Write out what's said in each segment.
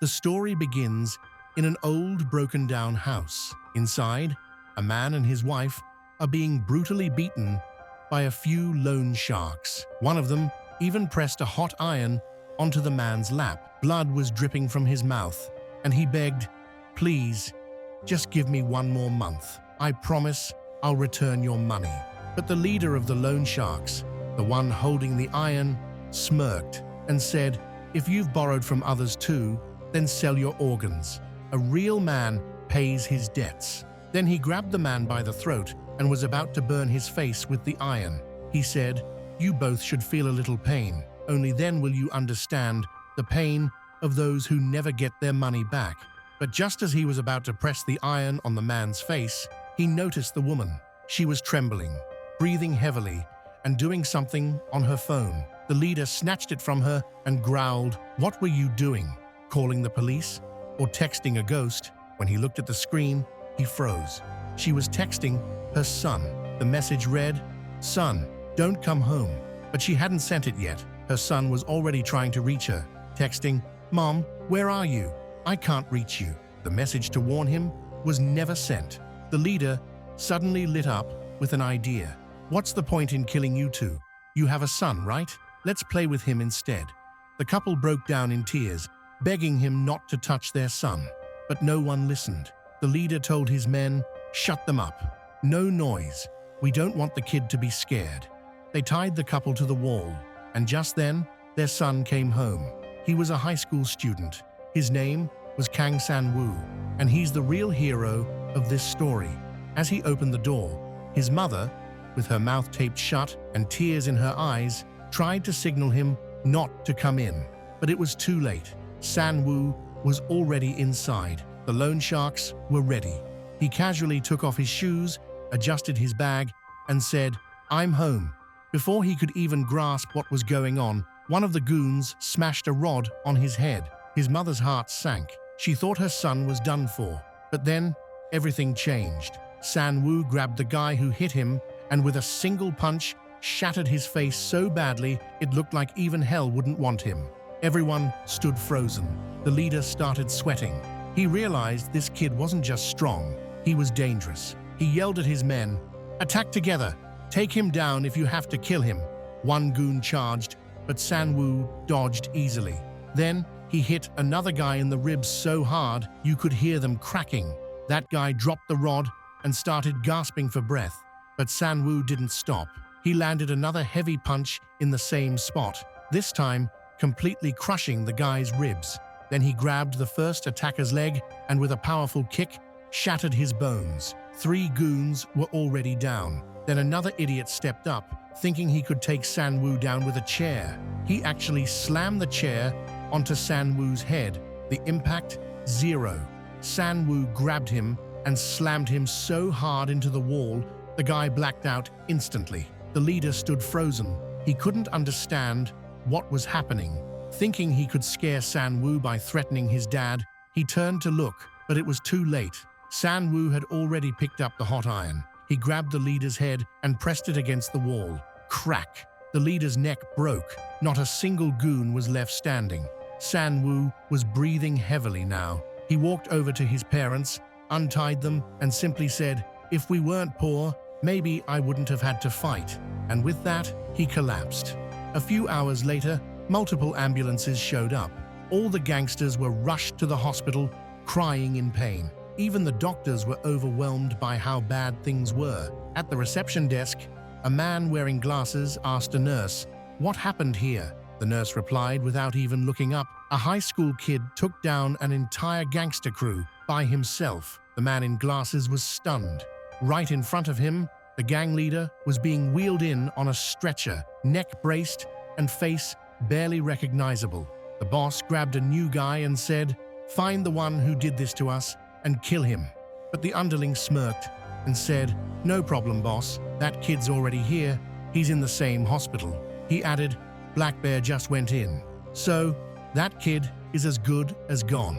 The story begins in an old, broken-down house. Inside, a man and his wife are being brutally beaten by a few loan sharks. One of them even pressed a hot iron onto the man's lap. Blood was dripping from his mouth, and he begged, "Please, just give me one more month. I promise I'll return your money." But the leader of the loan sharks, the one holding the iron, smirked and said, "If you've borrowed from others too, then sell your organs. A real man pays his debts." Then he grabbed the man by the throat and was about to burn his face with the iron. He said, "You both should feel a little pain. Only then will you understand the pain of those who never get their money back." But just as he was about to press the iron on the man's face, he noticed the woman. She was trembling, breathing heavily, and doing something on her phone. The leader snatched it from her and growled, "What were you doing? Calling the police? Or texting a ghost?" When he looked at the screen, he froze. She was texting her son. The message read, "Son, don't come home." But she hadn't sent it yet. Her son was already trying to reach her, texting, "Mom, where are you? I can't reach you." The message to warn him was never sent. The leader suddenly lit up with an idea. "What's the point in killing you two? You have a son, right? Let's play with him instead." The couple broke down in tears, begging him not to touch their son. But no one listened. The leader told his men, "Shut them up. No noise. We don't want the kid to be scared." They tied the couple to the wall, and just then, their son came home. He was a high school student. His name was Kang San-woo, and he's the real hero of this story. As he opened the door, his mother, with her mouth taped shut and tears in her eyes, tried to signal him not to come in. But it was too late. San-woo was already inside. The loan sharks were ready. He casually took off his shoes, adjusted his bag, and said, "I'm home." Before he could even grasp what was going on, one of the goons smashed a rod on his head. His mother's heart sank. She thought her son was done for. But then, everything changed. San-woo grabbed the guy who hit him and with a single punch, shattered his face so badly it looked like even hell wouldn't want him. Everyone stood frozen. The leader started sweating. He realized this kid wasn't just strong, he was dangerous. He yelled at his men, "Attack together! Take him down if you have to kill him." One goon charged, but San-woo dodged easily. Then he hit another guy in the ribs so hard you could hear them cracking. That guy dropped the rod and started gasping for breath. But San-woo didn't stop. He landed another heavy punch in the same spot, this time completely crushing the guy's ribs. Then he grabbed the first attacker's leg and with a powerful kick, shattered his bones. 3 goons were already down. Then another idiot stepped up, thinking he could take San-woo down with a chair. He actually slammed the chair onto San-woo's head. The impact, 0. San-woo grabbed him and slammed him so hard into the wall, the guy blacked out instantly. The leader stood frozen. He couldn't understand what was happening. Thinking he could scare San-woo by threatening his dad, he turned to look, but it was too late. San-woo had already picked up the hot iron. He grabbed the leader's head and pressed it against the wall. Crack! The leader's neck broke. Not a single goon was left standing. San-woo was breathing heavily now. He walked over to his parents, untied them, and simply said, "If we weren't poor, maybe I wouldn't have had to fight." And with that, he collapsed. A few hours later, multiple ambulances showed up. All the gangsters were rushed to the hospital, crying in pain. Even the doctors were overwhelmed by how bad things were. At the reception desk, a man wearing glasses asked a nurse, "What happened here?" The nurse replied without even looking up, "A high school kid took down an entire gangster crew by himself." The man in glasses was stunned. Right in front of him, the gang leader was being wheeled in on a stretcher, neck braced and face barely recognizable. The boss grabbed a new guy and said, "Find the one who did this to us and kill him." But the underling smirked and said, "No problem, boss. That kid's already here. He's in the same hospital." He added, "Black Bear just went in. So, that kid is as good as gone."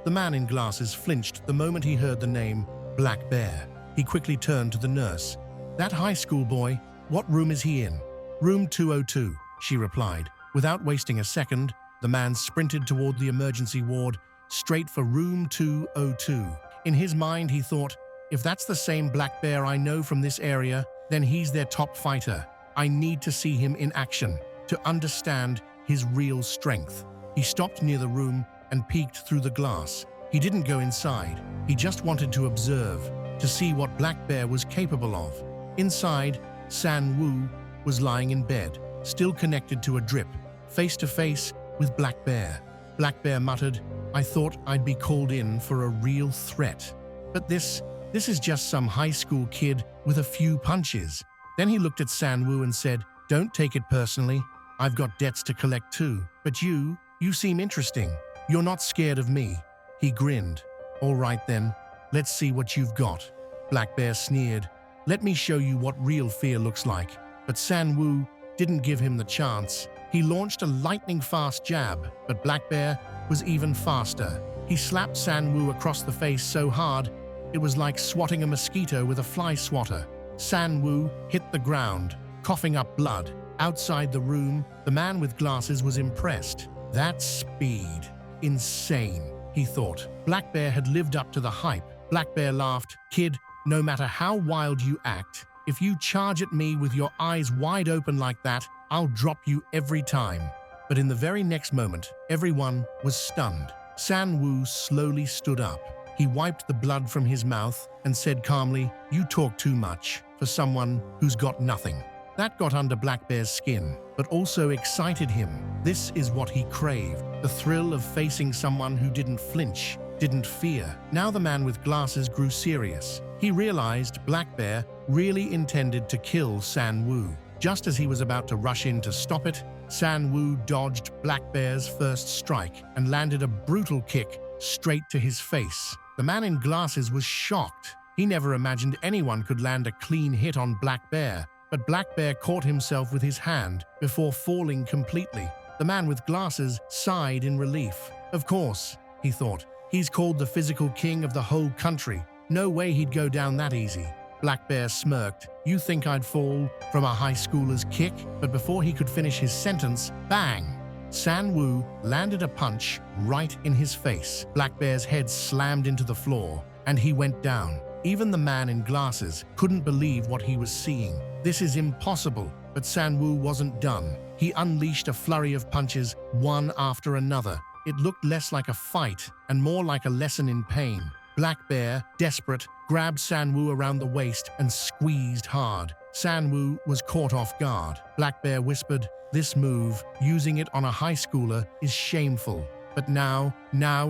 The man in glasses flinched the moment he heard the name Black Bear. He quickly turned to the nurse. "That high school boy, what room is he in?" "Room 202, she replied. Without wasting a second, the man sprinted toward the emergency ward, straight for room 202. In his mind, he thought, if that's the same black bear I know from this area, then he's their top fighter. I need to see him in action to understand his real strength. He stopped near the room and peeked through the glass. He didn't go inside. He just wanted to observe, to see what Black Bear was capable of. Inside, San Wu was lying in bed, still connected to a drip, face to face with Black Bear. Black Bear muttered, I thought I'd be called in for a real threat. But this is just some high school kid with a few punches. Then he looked at San Wu and said, don't take it personally. I've got debts to collect too. But you seem interesting. You're not scared of me. He grinned. All right then, let's see what you've got. Black Bear sneered. Let me show you what real fear looks like. But San Wu didn't give him the chance. He launched a lightning-fast jab, but Black Bear was even faster. He slapped San Wu across the face so hard, it was like swatting a mosquito with a fly swatter. San Wu hit the ground, coughing up blood. Outside the room, the man with glasses was impressed. That speed. Insane, he thought. Black Bear had lived up to the hype. Black Bear laughed. Kid, no matter how wild you act, if you charge at me with your eyes wide open like that, I'll drop you every time. But in the very next moment, everyone was stunned. San Wu slowly stood up. He wiped the blood from his mouth and said calmly, you talk too much for someone who's got nothing. That got under Black Bear's skin, but also excited him. This is what he craved, the thrill of facing someone who didn't flinch, didn't fear. Now the man with glasses grew serious. He realized Black Bear really intended to kill San Wu. Just as he was about to rush in to stop it, San Wu dodged Black Bear's first strike and landed a brutal kick straight to his face. The man in glasses was shocked. He never imagined anyone could land a clean hit on Black Bear. But Black Bear caught himself with his hand before falling completely. The man with glasses sighed in relief. Of course, he thought, he's called the physical king of the whole country. No way he'd go down that easy. Black Bear smirked. You think I'd fall from a high schooler's kick? But before he could finish his sentence, bang! San Wu landed a punch right in his face. Black Bear's head slammed into the floor, and he went down. Even the man in glasses couldn't believe what he was seeing. This is impossible, but San Wu wasn't done. He unleashed a flurry of punches, one after another. It looked less like a fight and more like a lesson in pain. Black Bear, desperate, grabbed San Wu around the waist and squeezed hard. San Wu was caught off guard. Black Bear whispered, this move, using it on a high schooler, is shameful. But now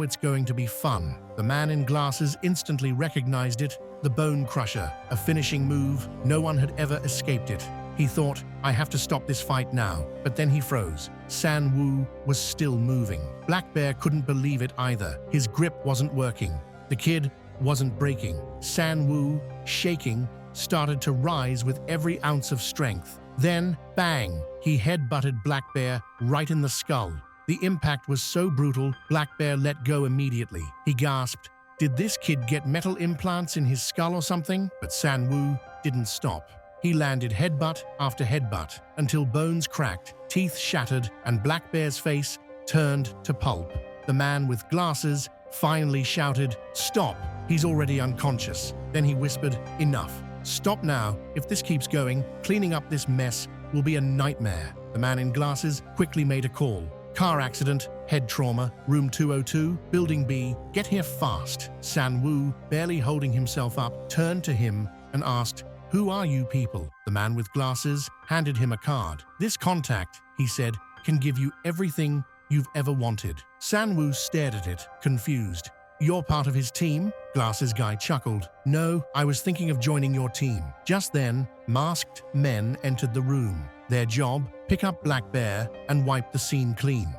it's going to be fun. The man in glasses instantly recognized it, the Bone Crusher, a finishing move. No one had ever escaped it. He thought, I have to stop this fight now. But then he froze. San Wu was still moving. Black Bear couldn't believe it either. His grip wasn't working. The kid wasn't breaking. San Wu, shaking, started to rise with every ounce of strength. Then, bang, he head-butted Black Bear right in the skull. The impact was so brutal, Black Bear let go immediately. He gasped, did this kid get metal implants in his skull or something? But San Wu didn't stop. He landed headbutt after headbutt until bones cracked, teeth shattered, and Black Bear's face turned to pulp. The man with glasses finally shouted, stop, he's already unconscious. Then he whispered, enough. Stop now. If this keeps going, cleaning up this mess will be a nightmare. The man in glasses quickly made a call. Car accident, head trauma, room 202, building B, get here fast. San Wu, barely holding himself up, turned to him and asked, who are you people? The man with glasses handed him a card. This contact, he said, can give you everything you've ever wanted. San Wu stared at it, confused. You're part of his team? Glasses guy chuckled. No, I was thinking of joining your team. Just then, masked men entered the room. Their job, pick up Black Bear and wipe the scene clean.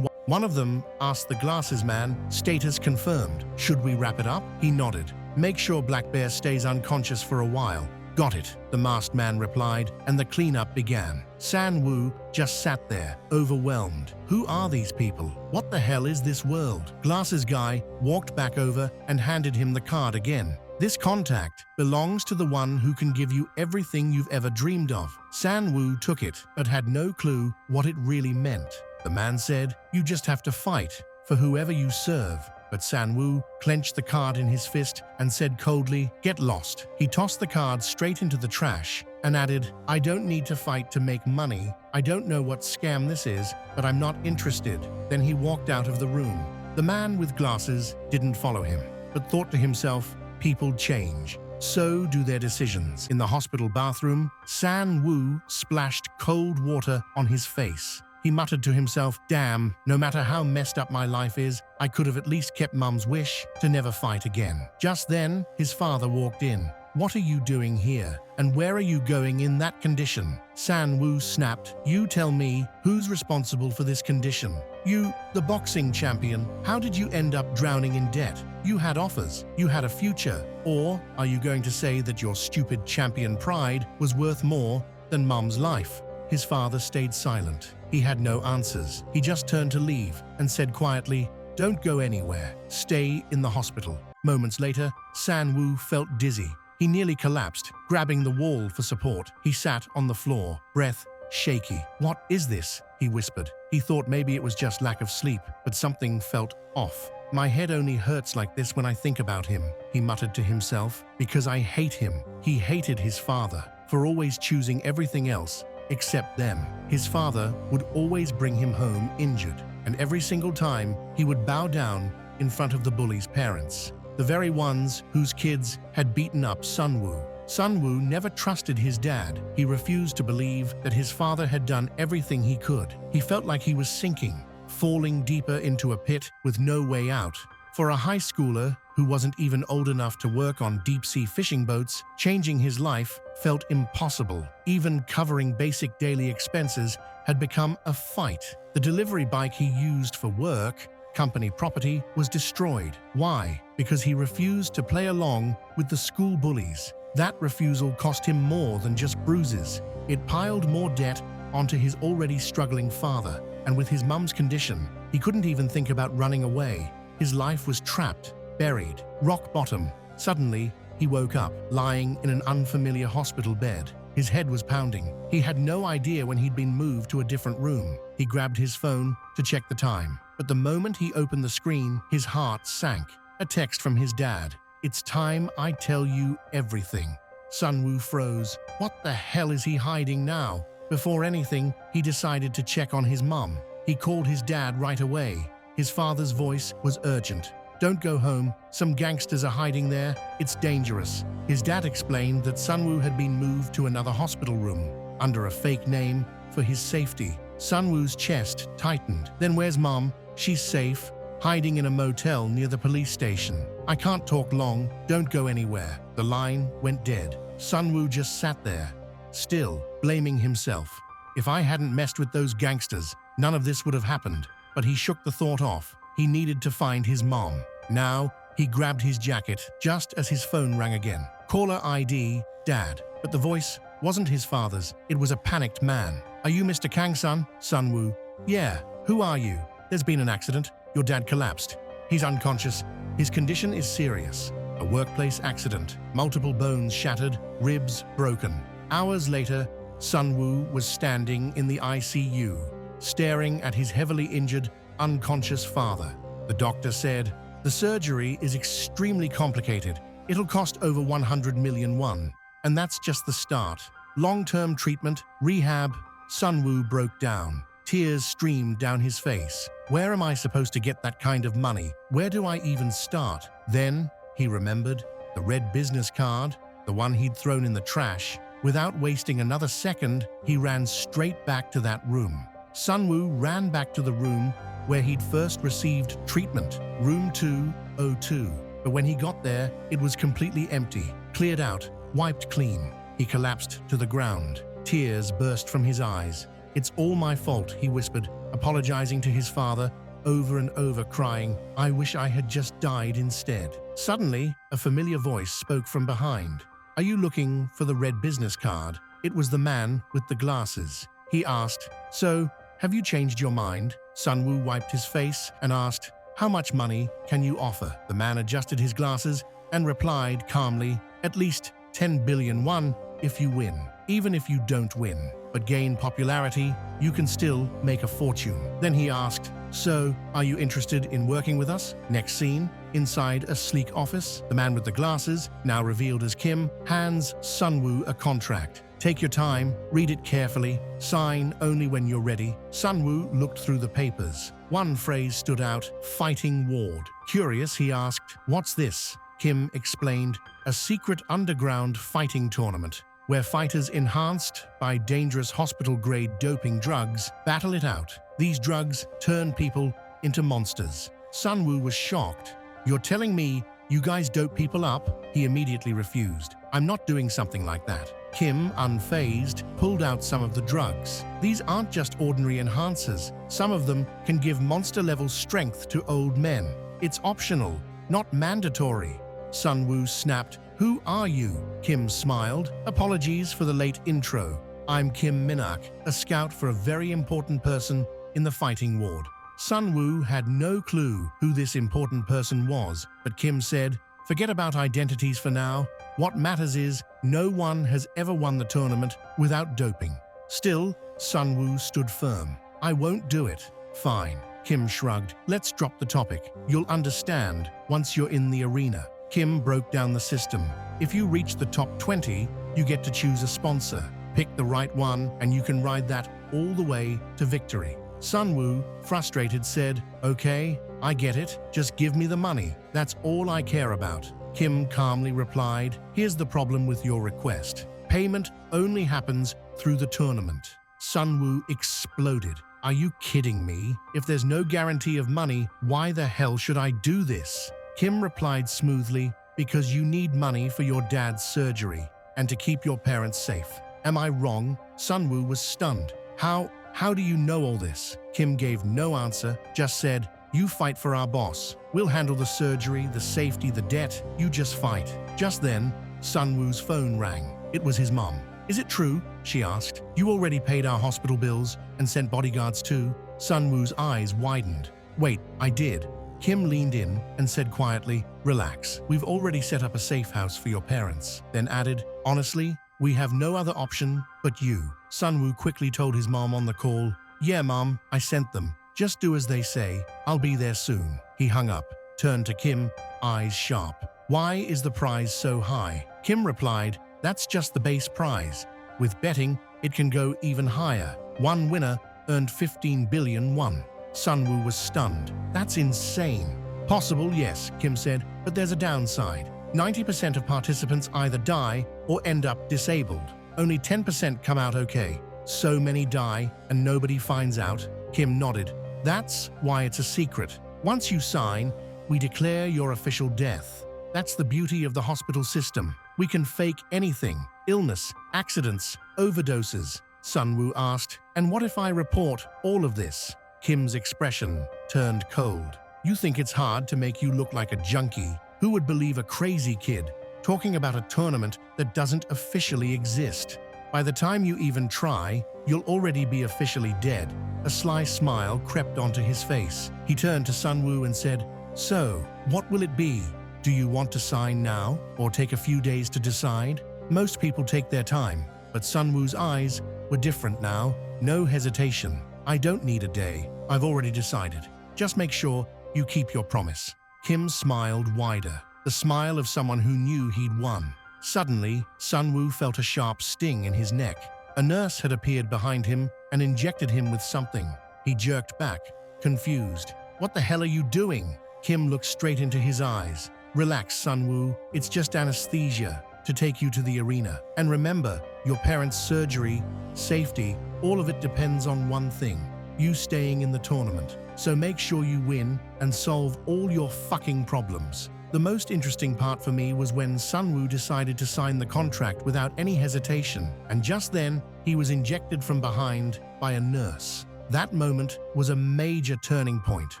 One of them asked the glasses man, status confirmed. Should we wrap it up? He nodded. Make sure Black Bear stays unconscious for a while. Got it, the masked man replied, and the cleanup began. San Wu just sat there, overwhelmed. Who are these people? What the hell is this world? Glasses guy walked back over and handed him the card again. This contact belongs to the one who can give you everything you've ever dreamed of. San Wu took it, but had no clue what it really meant. The man said, you just have to fight for whoever you serve. but San-woo clenched the card in his fist and said coldly, "Get lost." He tossed the card straight into the trash and added, "I don't need to fight to make money. I don't know what scam this is, but I'm not interested." Then he walked out of the room. The man with glasses didn't follow him, but thought to himself, people change. So do their decisions. In the hospital bathroom, San-woo splashed cold water on his face. He muttered to himself, "Damn, no matter how messed up my life is, I could have at least kept Mum's wish to never fight again." Just then, his father walked in. "What are you doing here? And where are you going in that condition?" San-woo snapped, "You tell me, who's responsible for this condition? You, the boxing champion. How did you end up drowning in debt? You had offers, you had a future. Or are you going to say that your stupid champion pride was worth more than Mum's life?" His father stayed silent. He had no answers. He just turned to leave and said quietly, "Don't go anywhere. Stay in the hospital." Moments later, San-woo felt dizzy. He nearly collapsed, grabbing the wall for support. He sat on the floor, breath shaky. "What is this?" he whispered. He thought maybe it was just lack of sleep, but something felt off. "My head only hurts like this when I think about him," he muttered to himself, "because I hate him." He hated his father for always choosing everything else except them. His father would always bring him home injured, and every single time he would bow down in front of the bully's parents, the very ones whose kids had beaten up Sun-woo. Sun-woo never trusted his dad. He refused to believe that his father had done everything he could. He felt like he was sinking, falling deeper into a pit with no way out. For a high schooler who wasn't even old enough to work on deep-sea fishing boats, changing his life felt impossible. Even covering basic daily expenses had become a fight. The delivery bike he used for work, company property, was destroyed. Why? Because he refused to play along with the school bullies. That refusal cost him more than just bruises. It piled more debt onto his already struggling father, and with his mum's condition, he couldn't even think about running away. His life was trapped, buried, rock bottom. Suddenly, he woke up, lying in an unfamiliar hospital bed. His head was pounding. He had no idea when he'd been moved to a different room. He grabbed his phone to check the time. But the moment he opened the screen, his heart sank. A text from his dad. "It's time I tell you everything." Sun-woo froze. What the hell is he hiding now? Before anything, he decided to check on his mum. He called his dad right away. His father's voice was urgent. "Don't go home. Some gangsters are hiding there. It's dangerous." His dad explained that Sun-woo had been moved to another hospital room under a fake name for his safety. Sun-woo's chest tightened. "Then where's Mom? She's safe, hiding in a motel near the police station." "I can't talk long. Don't go anywhere." The line went dead. Sun-woo just sat there, still, blaming himself. If I hadn't messed with those gangsters, none of this would have happened. But he shook the thought off. He needed to find his mom. Now, he grabbed his jacket just as his phone rang again. Caller ID, Dad. But the voice wasn't his father's. It was a panicked man. "Are you Mr. Kang-sun?" Sun-woo. "Yeah. Who are you?" "There's been an accident. Your dad collapsed. He's unconscious. His condition is serious. A workplace accident. Multiple bones shattered, ribs broken." Hours later, Sun-woo was standing in the ICU, staring at his heavily injured, unconscious father. The doctor said, "The surgery is extremely complicated. It'll cost over 100 million won. And that's just the start. Long-term treatment, rehab." Sun-woo broke down. Tears streamed down his face. "Where am I supposed to get that kind of money? Where do I even start?" Then he remembered the red business card, the one he'd thrown in the trash. Without wasting another second, he ran straight back to that room. Sun-woo ran back to the room where he'd first received treatment, room 202. But when he got there, it was completely empty, cleared out, wiped clean. He collapsed to the ground. Tears burst from his eyes. "It's all my fault," he whispered, apologizing to his father, over and over crying, "I wish I had just died instead." Suddenly, a familiar voice spoke from behind. "Are you looking for the red business card?" It was the man with the glasses. He asked, "So, have you changed your mind?" Sun-woo wiped his face and asked, "How much money can you offer?" The man adjusted his glasses and replied calmly, "At least 10 billion won if you win. Even if you don't win, but gain popularity, you can still make a fortune." Then he asked, So, are you interested in working with us? Next scene, inside a sleek office, the man with the glasses, now revealed as Kim, hands Sunwoo a contract. Take your time, read it carefully, sign only when you're ready. Sunwoo looked through the papers. One phrase stood out, fighting ward. Curious, he asked, "What's this?" Kim explained, "A secret underground fighting tournament, where fighters enhanced by dangerous hospital-grade doping drugs battle it out. These drugs turn people into monsters." Sunwoo was shocked. "You're telling me you guys dope people up?" He immediately refused. "I'm not doing something like that." Kim, unfazed, pulled out some of the drugs. "These aren't just ordinary enhancers. Some of them can give monster-level strength to old men. It's optional, not mandatory." Sunwoo snapped, "Who are you?" Kim smiled. "Apologies for the late intro. I'm Kim Minho, a scout for a very important person in the fighting ward." Sunwoo had no clue who this important person was, but Kim said, "Forget about identities for now. What matters is no one has ever won the tournament without doping." Still, Sunwoo stood firm. "I won't do it." "Fine." Kim shrugged. "Let's drop the topic. You'll understand once you're in the arena." Kim broke down the system. "If you reach the top 20, you get to choose a sponsor. Pick the right one, and you can ride that all the way to victory." Sunwoo, frustrated, said, "Okay, I get it. Just give me the money. That's all I care about." Kim calmly replied, "Here's the problem with your request. Payment only happens through the tournament." Sunwoo exploded. "Are you kidding me? If there's no guarantee of money, why the hell should I do this?" Kim replied smoothly, "Because you need money for your dad's surgery and to keep your parents safe." "Am I wrong?" Sunwoo was stunned. How do you know all this?" Kim gave no answer, just said, "You fight for our boss. We'll handle the surgery, the safety, the debt. You just fight." Just then, Sunwoo's phone rang. It was his mom. "Is it true?" she asked. "You already paid our hospital bills and sent bodyguards too?" Sunwoo's eyes widened. "Wait, I did." Kim leaned in and said quietly, "Relax. We've already set up a safe house for your parents." Then added, "Honestly, we have no other option but you." Sunwoo quickly told his mom on the call, "Yeah, Mom, I sent them. Just do as they say. I'll be there soon." He hung up, turned to Kim, eyes sharp. "Why is the prize so high?" Kim replied, "That's just the base prize. With betting, it can go even higher. One winner earned 15 billion won." Sunwoo was stunned. "That's insane." "Possible, yes," Kim said, "but there's a downside. 90% of participants either die or end up disabled. Only 10% come out okay. So many die and nobody finds out." Kim nodded. "That's why it's a secret. Once you sign, we declare your official death. That's the beauty of the hospital system. We can fake anything. Illness, accidents, overdoses." Sunwoo asked, "And what if I report all of this?" Kim's expression turned cold. "You think it's hard to make you look like a junkie? Who would believe a crazy kid talking about a tournament that doesn't officially exist? By the time you even try, you'll already be officially dead." A sly smile crept onto his face. He turned to Sunwoo and said, "So, what will it be? Do you want to sign now or take a few days to decide?" Most people take their time, but Sunwoo's eyes were different now. No hesitation. "I don't need a day. I've already decided. Just make sure you keep your promise." Kim smiled wider, the smile of someone who knew he'd won. Suddenly, Sunwoo felt a sharp sting in his neck. A nurse had appeared behind him and injected him with something. He jerked back, confused. "What the hell are you doing?" Kim looked straight into his eyes. "Relax, Sunwoo. It's just anesthesia to take you to the arena. And remember, your parents' surgery, safety, all of it depends on one thing: you staying in the tournament. So make sure you win and solve all your fucking problems." The most interesting part for me was when Sunwoo decided to sign the contract without any hesitation, and just then, he was injected from behind by a nurse. That moment was a major turning point.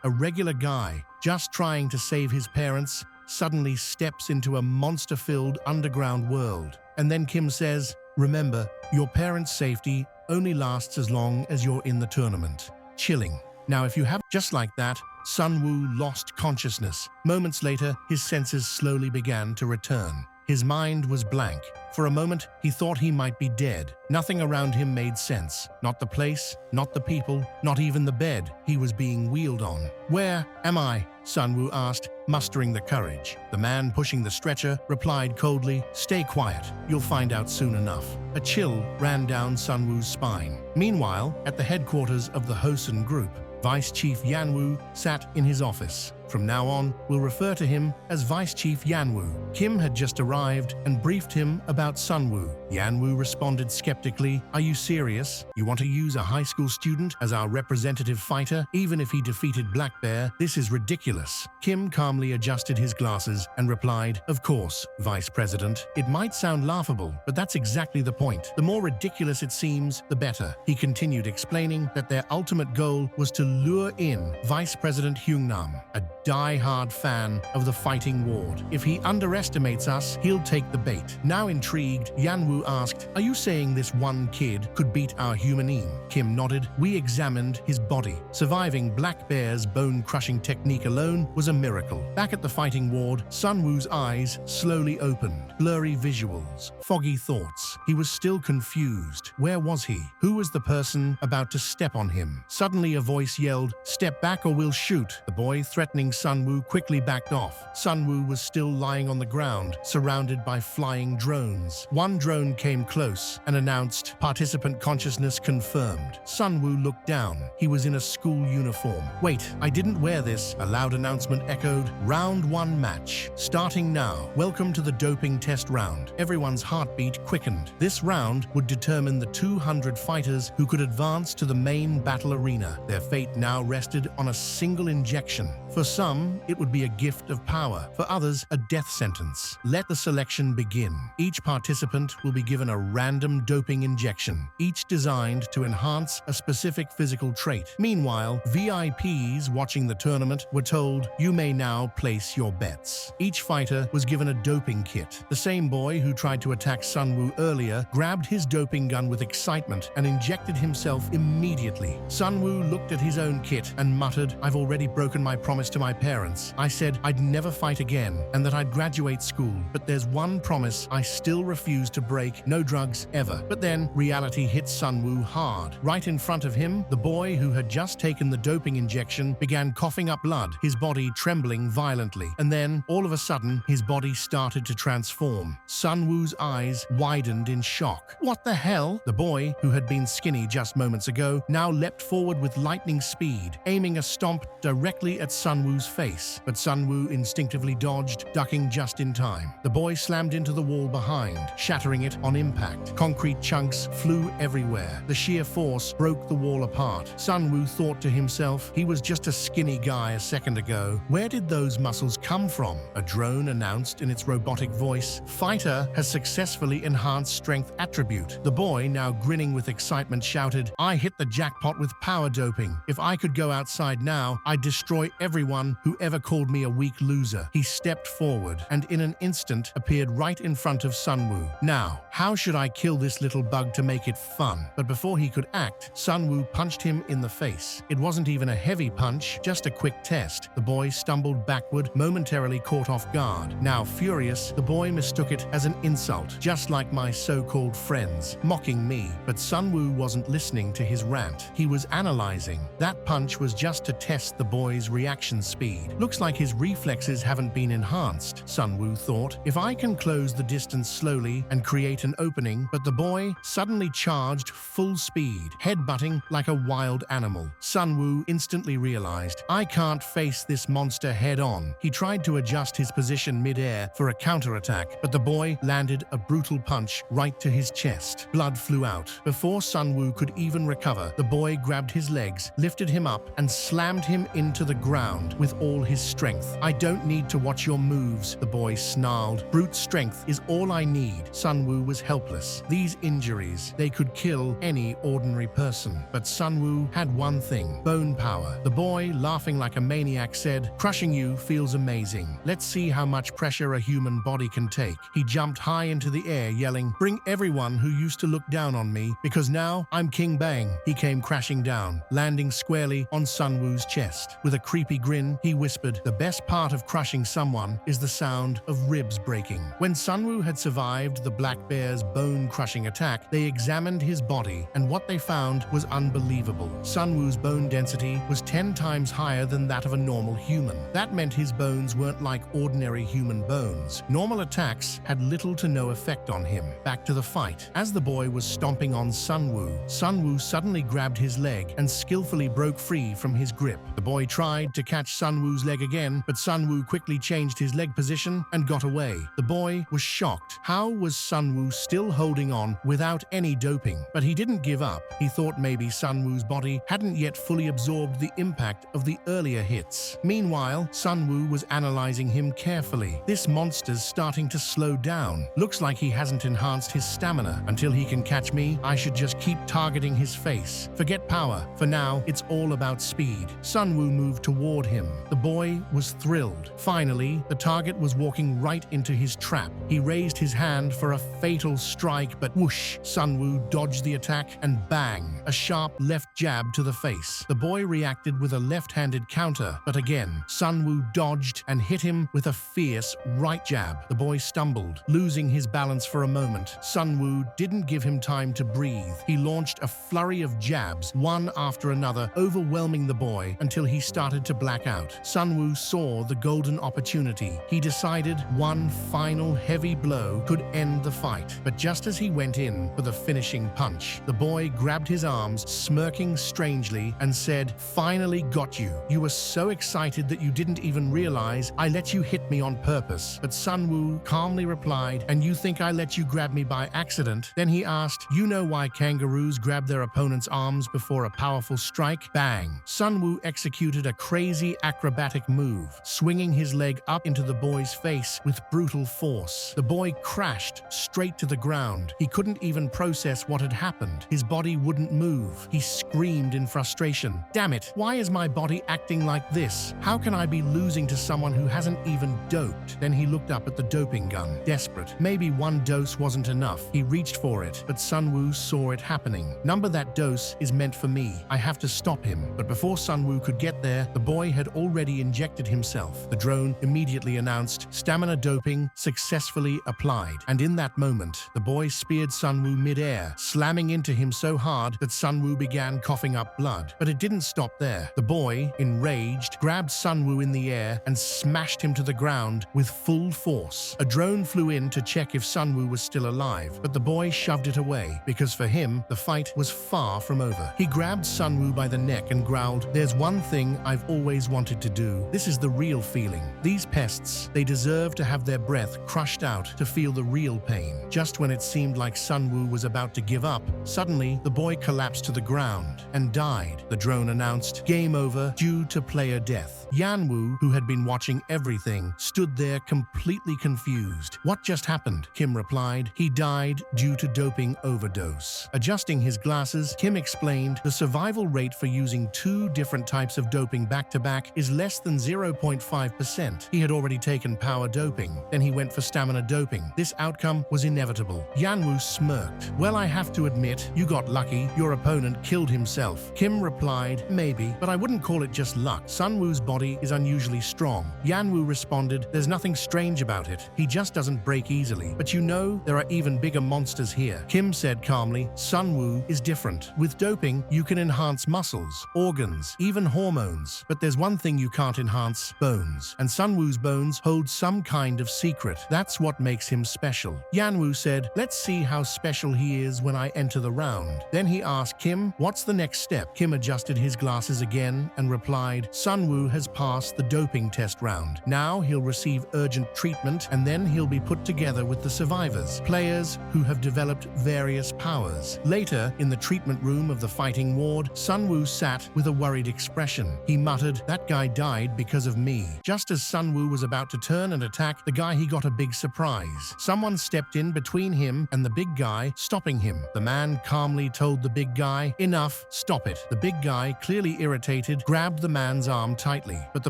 A regular guy, just trying to save his parents, suddenly steps into a monster-filled underground world. And then Kim says, "Remember, your parents' safety only lasts as long as you're in the tournament." Chilling. Now, if you have just like that, Sunwoo lost consciousness. Moments later, his senses slowly began to return. His mind was blank. For a moment, he thought he might be dead. Nothing around him made sense. Not the place, not the people, not even the bed he was being wheeled on. "Where am I?" Sun Wu asked, mustering the courage. The man pushing the stretcher replied coldly, "Stay quiet. You'll find out soon enough." A chill ran down Sun Wu's spine. Meanwhile, at the headquarters of the Hosen Group, Vice Chief Yan Wu sat in his office. From now on, we'll refer to him as Vice Chief Yan Wu. Kim had just arrived and briefed him about Sun Wu. Yan Wu responded skeptically, "Are you serious? You want to use a high school student as our representative fighter, even if he defeated Black Bear? This is ridiculous." Kim calmly adjusted his glasses and replied, "Of course, Vice President. It might sound laughable, but that's exactly the point. The more ridiculous it seems, the better." He continued explaining that their ultimate goal was to lure in Vice President Hyungnam, a die-hard fan of the fighting ward. If he underestimates us, he'll take the bait. Now intrigued, Yan Wu asked, "Are you saying this one kid could beat our humanine?" Kim nodded. "We examined his body. Surviving Black Bear's bone-crushing technique alone was a miracle." Back at the fighting ward, Sun Wu's eyes slowly opened. Blurry visuals, foggy thoughts. He was still confused. Where was he? Who was the person about to step on him? Suddenly a voice yelled, "Step back or we'll shoot." The boy, threatening Sun Wu, quickly backed off. Sun Wu was still lying on the ground, surrounded by flying drones. One drone came close and announced, "Participant consciousness confirmed." Sun Wu looked down. He was in a school uniform. "Wait, I didn't wear this," a loud announcement echoed. "Round 1 match. Starting now. Welcome to the doping test round." Everyone's heartbeat quickened. This round would determine the 200 fighters who could advance to the main battle arena. Their fate now rested on a single injection. For some, it would be a gift of power. For others, a death sentence. Let the selection begin. Each participant will be given a random doping injection, each designed to enhance a specific physical trait. Meanwhile, VIPs watching the tournament were told, "You may now place your bets." Each fighter was given a doping kit. The same boy who tried to attack Sun Wu earlier grabbed his doping gun with excitement and injected himself immediately. Sun Wu looked at his own kit and muttered, "I've already broken my promise to my parents. I said I'd never fight again and that I'd graduate school. But there's one promise I still refuse to break: no drugs, ever." But then reality hit Sun Wu hard. Right in front of him, the boy who had just taken the doping injection began coughing up blood, his body trembling violently. And then, all of a sudden, his body started to transform. Sun Wu's eyes widened in shock. "What the hell?" The boy, who had been skinny just moments ago, now leapt forward with lightning speed, aiming a stomp directly at Sun Wu's face. But Sun Wu instinctively dodged, ducking just in time. The boy slammed into the wall behind, shattering it on impact. Concrete chunks flew everywhere. The sheer force broke the wall apart. Sun Wu thought to himself, he was just a skinny guy a second ago. Where did those muscles come from? A drone announced in its robotic voice, "Fighter has successfully enhanced strength attribute." The boy, now grinning with excitement, shouted, "I hit the jackpot with power doping. If I could go outside now, I'd destroy everyone who ever called me a weak loser." He stepped forward and in an instant appeared right in front of Sun Wu. "Now, how should I kill this little bug to make it fun?" But before he could act, Sun Wu punched him in the face. It wasn't even a heavy punch, just a quick test. The boy stumbled backward, momentarily caught off guard. Now furious, the boy mistook it as an insult, just like my so-called friends, mocking me. But Sun Wu wasn't listening to his rant. He was analyzing. That punch was just to test the boy's reaction speed. Looks like his reflexes haven't been enhanced, Sun Wu thought. If I can close the distance slowly and create an opening. But the boy suddenly charged full speed, headbutting like a wild animal. Sun Wu instantly realized, I can't face this monster head-on. He tried to adjust his position mid-air for a counterattack, but the boy landed a brutal punch right to his chest. Blood flew out. Before Sun Wu could even recover, the boy grabbed his legs, lifted him up, and slammed him into the ground with all his strength. "I don't need to watch your moves," the boy snarled. "Brute strength is all I need." Sun Wu was helpless. These injuries, they could kill any ordinary person. But Sun Wu had one thing: bone power. The boy, laughing like a maniac, said, "Crushing you feels amazing. Let's see how much pressure a human body can take." He jumped high into the air, yelling, "Bring everyone who used to look down on me, because now I'm King Bang." He came crashing down, landing squarely on Sun Wu's chest. With a creepy grin, Then he whispered, "The best part of crushing someone is the sound of ribs breaking." When Sunwoo had survived the black bear's bone-crushing attack, they examined his body, and what they found was unbelievable. Sunwoo's bone density was 10 times higher than that of a normal human. That meant his bones weren't like ordinary human bones. Normal attacks had little to no effect on him. Back to the fight. As the boy was stomping on Sunwoo suddenly grabbed his leg and skillfully broke free from his grip. The boy tried to catch Sunwoo's leg again, but Sunwoo quickly changed his leg position and got away. The boy was shocked. How was Sunwoo still holding on without any doping? But he didn't give up. He thought maybe Sunwoo's body hadn't yet fully absorbed the impact of the earlier hits. Meanwhile, Sunwoo was analyzing him carefully. This monster's starting to slow down. Looks like he hasn't enhanced his stamina. Until he can catch me, I should just keep targeting his face. Forget power. For now, it's all about speed. Sunwoo moved toward him. The boy was thrilled. Finally, the target was walking right into his trap. He raised his hand for a fatal strike, but whoosh! Sunwoo dodged the attack and bang! A sharp left jab to the face. The boy reacted with a left-handed counter, but again, Sunwoo dodged and hit him with a fierce right jab. The boy stumbled, losing his balance for a moment. Sunwoo didn't give him time to breathe. He launched a flurry of jabs, one after another, overwhelming the boy until he started to black out. Sunwoo saw the golden opportunity. He decided one final heavy blow could end the fight. But just as he went in for the finishing punch, the boy grabbed his arms, smirking strangely, and said, "Finally got you. You were so excited that you didn't even realize I let you hit me on purpose." But Sunwoo calmly replied, "And you think I let you grab me by accident?" Then he asked, "You know why kangaroos grab their opponent's arms before a powerful strike?" Bang! Sunwoo executed a crazy acrobatic move, swinging his leg up into the boy's face with brutal force. The boy crashed straight to the ground. He couldn't even process what had happened. His body wouldn't move. He screamed in frustration. "Damn it! Why is my body acting like this? How can I be losing to someone who hasn't even doped?" Then he looked up at the doping gun, desperate. Maybe one dose wasn't enough. He reached for it, but Sunwoo saw it happening. "Number that dose is meant for me. I have to stop him." But before Sunwoo could get there, the boy had already injected himself. The drone immediately announced, "Stamina doping successfully applied." And in that moment, the boy speared Sunwoo mid-air, slamming into him so hard that Sunwoo began coughing up blood. But it didn't stop there. The boy, enraged, grabbed Sunwoo in the air and smashed him to the ground with full force. A drone flew in to check if Sunwoo was still alive, but the boy shoved it away because for him, the fight was far from over. He grabbed Sunwoo by the neck and growled, "There's one thing I've always wanted to do. This is the real feeling. These pests, they deserve to have their breath crushed out to feel the real pain." Just when it seemed like Sunwoo was about to give up, suddenly the boy collapsed to the ground and died. The drone announced, "Game over due to player death." Yanwoo, who had been watching everything, stood there completely confused. "What just happened?" Kim replied, "He died due to doping overdose." Adjusting his glasses, Kim explained, "The survival rate for using two different types of doping back-to-back is less than 0.5%. He had already taken power doping. Then he went for stamina doping. This outcome was inevitable." Yanwoo smirked. "Well, I have to admit, you got lucky. Your opponent killed himself." Kim replied, "Maybe, but I wouldn't call it just luck. Sunwoo's body is unusually strong." Yanwoo responded, "There's nothing strange about it. He just doesn't break easily. But you know, there are even bigger monsters here." Kim said calmly, "Sunwoo is different. With doping, you can enhance muscles, organs, even hormones. But there's one thing you can't enhance: bones. And Sunwoo's bones hold some kind of secret. That's what makes him special." Yanwoo said, "Let's see how special he is when I enter the round." Then he asked Kim, "What's the next step?" Kim adjusted his glasses again and replied, "Sunwoo has passed the doping test round. Now he'll receive urgent treatment and then he'll be put together with the survivors, players who have developed various powers." Later, in the treatment room of the fighting ward, Sunwoo sat with a worried expression. He muttered, "That guy died because of me." Just as Sunwoo was about to turn and attack the guy, he got a big surprise. Someone stepped in between him and the big guy, stopping him. The man calmly told the big guy, "Enough, stop it." The big guy, clearly irritated, grabbed the man's arm tightly, but the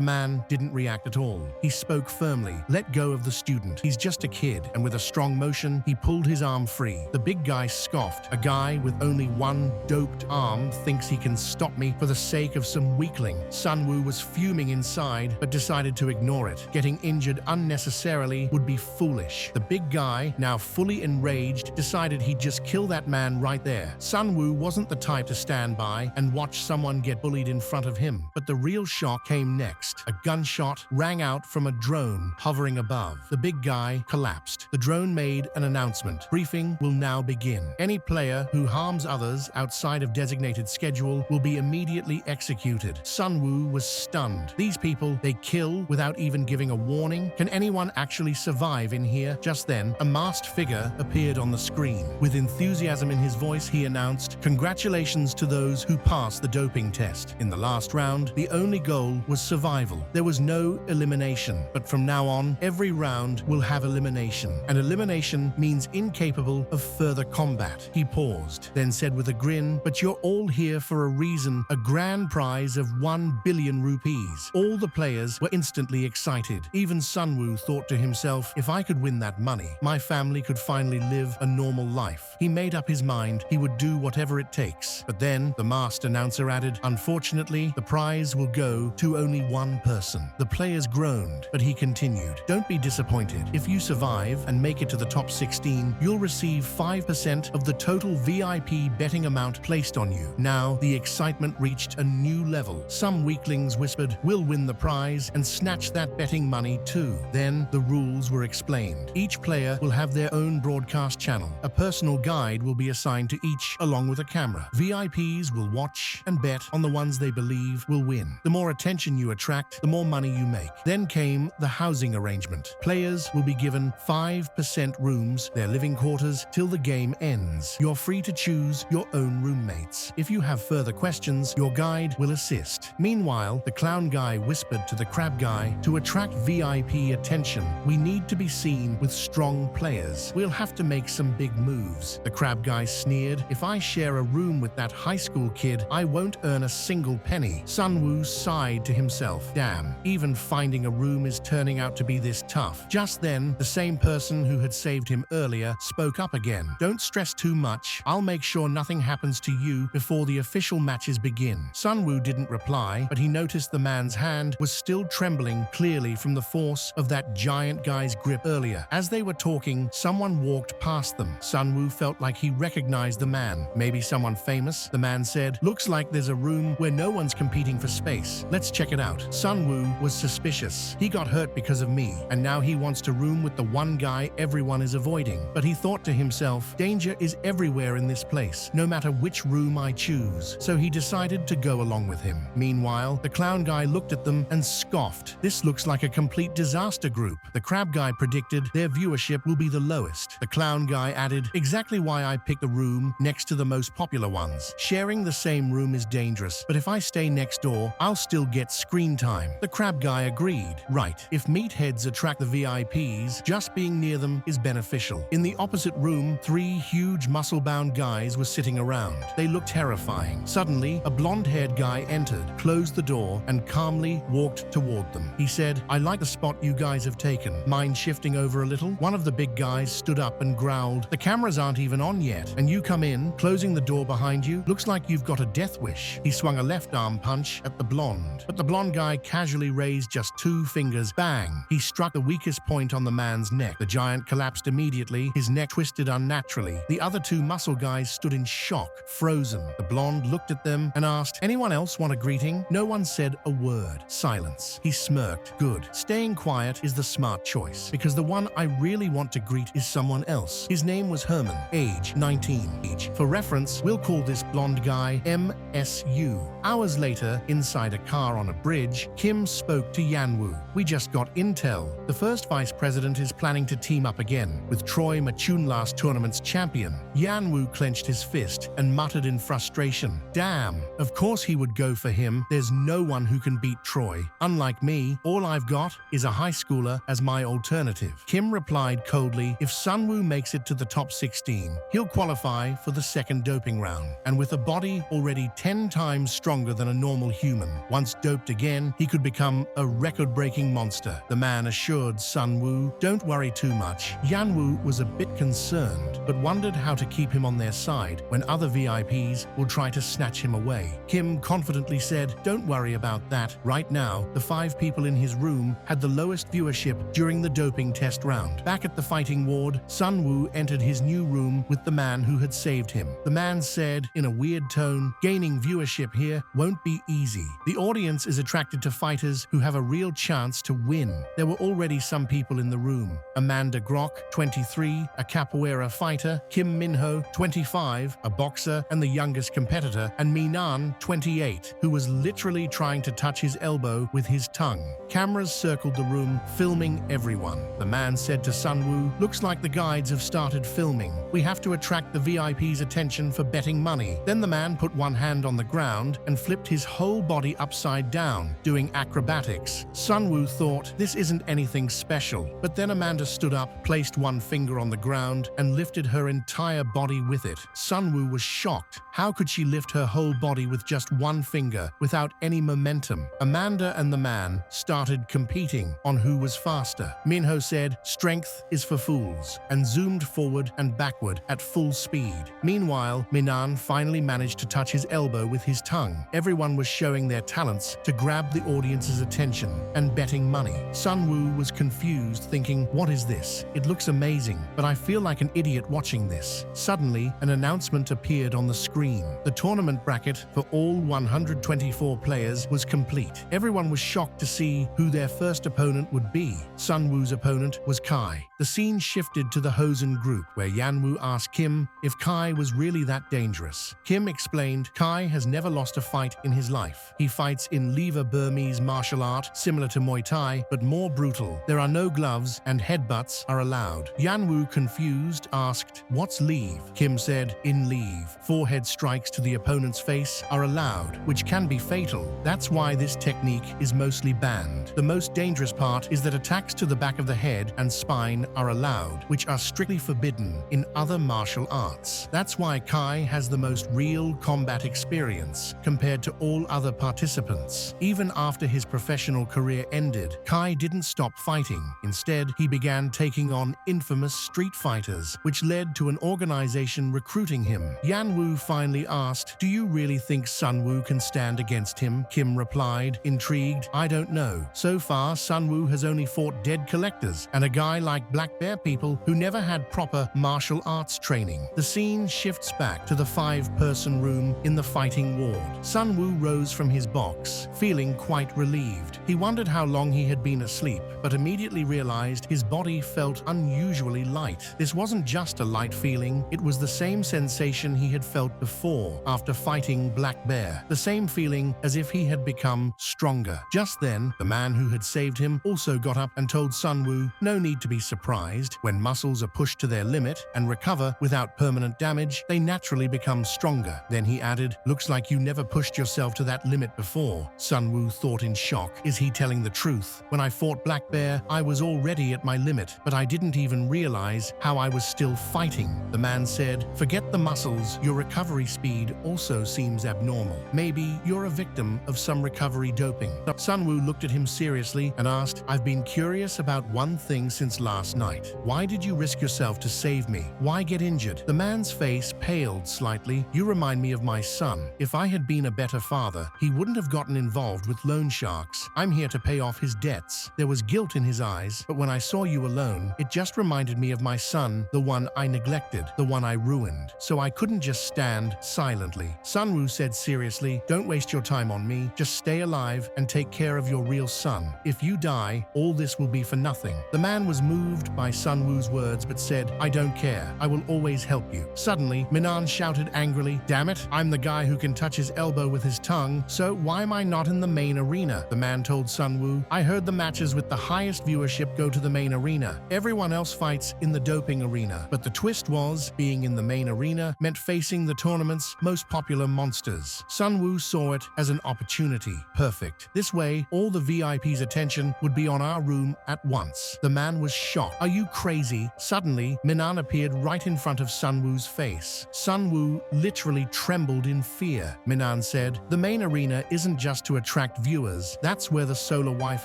man didn't react at all. He spoke firmly, "Let go of the student. He's just a kid." And with a strong motion, he pulled his arm free. The big guy scoffed. "A guy with only one doped arm thinks he can stop me for the sake of some weakling." Sunwoo was fuming inside but decided to ignore it. Getting injured unnecessarily would be foolish. The big guy, now fully enraged, decided he'd just kill that man right there. Sunwoo wasn't the type to stand by and watch someone get bullied in front of him. But the real shock came next. A gunshot rang out from a drone hovering above. The big guy collapsed. The drone made an announcement. Briefing will now begin. Any player who harms others outside of designated schedule will be immediately executed. Sunwoo was stunned. These people, they kill without even giving a warning? Can anyone actually survive in here? Just then, a masked figure appeared on the screen. With enthusiasm in his voice, he announced, "Congratulations to those who passed the doping test. In the last round, the only goal was survival. There was no elimination. But from now on, every round will have elimination. And elimination means incapable of further combat." He paused, then said with a grin, "But you're all here for a reason. A grand prize of 1 billion rupees." All the players were instantly excited. Even Sunwoo thought to himself, if I could win that money, my family could finally live a normal life. He made up his mind he would do whatever it takes. But then the masked announcer added, "Unfortunately, the prize will go to only one person." The players groaned, but he continued, "Don't be disappointed. If you survive and make it to the top 16, you'll receive 5% of the total VIP betting amount placed on you." Now, the excitement reached a new level. Some weaklings whispered, "We'll win the prize and snatch that betting money too." Then the rules were explained. Each player will have their own broadcast channel. A personal guide will be assigned to each, along with a camera. VIPs will watch and bet on the ones they believe will win. The more attention you attract, the more money you make. Then came the housing arrangement. Players will be given 5% rooms, their living quarters, till the game ends. You're free to choose your own roommates. If you have further questions, your guide will assist. Meanwhile, the clown guy whispered to the crab guy, "To attract VIP attention, we need to be seen with strong players. We'll have to make some big moves." The crab guy sneered, "If I share a room with that high school kid, I won't earn a single penny." Sunwoo sighed to himself. Damn, even finding a room is turning out to be this tough. Just then, the same person who had saved him earlier spoke up again. "Don't stress too much. I'll make sure nothing happens to you before the official matches begin." Sunwoo didn't reply, but he noticed the man's hand was still trembling, clearly from the force of that giant guy's grip earlier. As they were talking, someone walked past them. Sunwoo felt like he recognized the man. "Maybe someone famous?" the man said. "Looks like there's a room where no one's competing for space. Let's check it out." Sunwoo was suspicious. He got hurt because of me, and now he wants to room with the one guy everyone is avoiding. But he thought to himself, danger is everywhere in this place, no matter which room I choose. So he decided to go along with him. Meanwhile, the clown guy looked at them and scoffed. "This looks like a complete disaster group." The crab guy predicted their viewership will be the lowest. The clown guy added, "Exactly why I picked the room next to the most popular ones. Sharing the same room is dangerous, but if I stay next door, I'll still get screen time." The crab guy agreed. Right, if meatheads attract the VIPs, just being near them is beneficial. In the opposite room, 3 huge muscle-bound guys were sitting around. They looked terrifying. Suddenly, a blonde-haired guy entered, closed the door, and calmly walked toward them. He said, "I like the spot you guys have taken. Mind shifting over a little?" One of the big guys stood up and growled, "The cameras aren't even on yet, and you come in, closing the door behind you? Looks like you've got a death wish." He swung a left arm punch at the blonde, but the blonde guy casually raised just 2 fingers. Bang! He struck the weakest point on the man's neck. The giant collapsed immediately, his neck twisted unnaturally. The other 2 muscle guys stood in shock, frozen. The blonde looked at them and asked, "Anyone else want a greeting?" No one said a word. Silence. He smirked. "Good. Staying quiet is the smart choice, because the one I really want to greet is someone else." His name was Herman, age 19. For reference, we'll call this blonde guy MSU. Hours later, inside a car on a bridge, Kim spoke to Yanwoo. "We just got intel. The first vice president is planning to team up again with Troy Machun, last tournament's champion." Yanwoo clenched his fist and muttered in frustration, "Damn, of course he would go for him. There's no one who can beat Troy. Unlike me, all I've got is a high schooler as my alternative." Kim replied coldly, "If Sunwoo makes it to the top 16, he'll qualify for the second doping round. And with a body already 10 times stronger than a normal human, once doped again, he could become a record-breaking fighting monster. The man assured Sun Woo, "Don't worry too much." Yan Wu was a bit concerned, but wondered how to keep him on their side when other VIPs will try to snatch him away. Kim confidently said, "Don't worry about that. Right now, the 5 people in his room had the lowest viewership during the doping test round." Back at the fighting ward, Sun Woo entered his new room with the man who had saved him. The man said, in a weird tone, "Gaining viewership here won't be easy. The audience is attracted to fighters who have a real chance to win." There were already some people in the room. Amanda Grock, 23, a capoeira fighter, Kim Minho, 25, a boxer and the youngest competitor, and Minan, 28, who was literally trying to touch his elbow with his tongue. Cameras circled the room, filming everyone. The man said to Sun Woo, "Looks like the guides have started filming. We have to attract the VIP's attention for betting money." Then the man put one hand on the ground and flipped his whole body upside down, doing acrobatics. Sun Woo thought, this isn't anything special. But then Amanda stood up, placed one finger on the ground, and lifted her entire body with it. Sun Woo was shocked. How could she lift her whole body with just one finger without any momentum? Amanda and the man started competing on who was faster. Minho said, "Strength is for fools," and zoomed forward and backward at full speed. Meanwhile, Minan finally managed to touch his elbow with his tongue. Everyone was showing their talents to grab the audience's attention and betting money. Sun Woo was confused, thinking, "What is this? It looks amazing, but I feel like an idiot watching this." Suddenly, an announcement appeared on the screen. The tournament bracket for all 124 players was complete. Everyone was shocked to see who their first opponent would be. Sun Woo's opponent was Kai. The scene shifted to the Hosen group, where Yan Wu asked Kim if Kai was really that dangerous. Kim explained Kai has never lost a fight in his life. He fights in Lever Burmese martial art, similar to Muay Thai, but more brutal. There are no gloves and headbutts are allowed. Yan Wu, confused, asked, "What's leave?" Kim said, "In leave, forehead strikes to the opponent's face are allowed, which can be fatal. That's why this technique is mostly banned. The most dangerous part is that attacks to the back of the head and spine are allowed, which are strictly forbidden in other martial arts. That's why Kai has the most real combat experience compared to all other participants." Even after his professional career ended, Kai didn't stop fighting. Instead, he began taking on infamous street fighters, which led to an organization recruiting him. Yan Wu finally asked, "Do you really think Sun Woo can stand against him?" Kim replied, intrigued, "I don't know. So far, Sun Woo has only fought dead collectors and a guy like Black Bear people who never had proper martial arts training." The scene shifts back to the 5-person room in the fighting ward. Sun Woo rose from his box, feeling quite relieved. He wondered how long he had been asleep, but immediately realized his body felt unusually light. This wasn't just a light feeling, it was the same sensation he had felt before after fighting Black Bear. The same feeling as if he had become stronger. Just then, the man who had saved him also got up and told Sun Woo, "No need to be surprised. When muscles are pushed to their limit and recover without permanent damage, they naturally become stronger." Then he added, "Looks like you never pushed yourself to that limit before." Sun Woo thought in shock. Is he telling the truth? When I fought Black Bear, I was already at my limit, but I didn't even realize how I was still fighting. The man said, "Forget the muscles, your recovery speed also seems abnormal. Maybe you're a victim of some recovery doping." Sun Woo looked at him seriously and asked, "I've been curious about one thing since last night. Why did you risk yourself to save me? Why get injured?" The man's face paled slightly. "You remind me of my son. If I had been a better father, he wouldn't have gotten involved with loan sharks. I'm here to pay off his debts." There was guilt in his eyes, but when I saw you alone, it just reminded me of my son, the one I neglected, the one I ruined. So I couldn't just stand silently. Sun Woo said seriously, "Don't waste your time on me. Just stay alive and take care of your real son. If you die, all this will be for nothing." The man was moved by Sun Woo's words but said, "I don't care. I will always help you." Suddenly, Minan shouted angrily, "Damn it, I'm the guy who can touch his elbow with his tongue, so why am I not in the main arena?" The man told Sun Woo, "I heard the matches with the highest viewership go to the main arena. Everyone else fights in the doping arena." But the twist was, being in the main arena meant facing the tournament's most popular monsters. Sun Woo saw it as an opportunity. Perfect. This way, all the VIP's attention would be on our room at once. The man was shocked. "Are you crazy?" Suddenly, Minan appeared right in front of Sun Woo's face. Sun Woo literally trembled in fear. Minan said, "The main arena isn't just to attract viewers. That's where the solar wife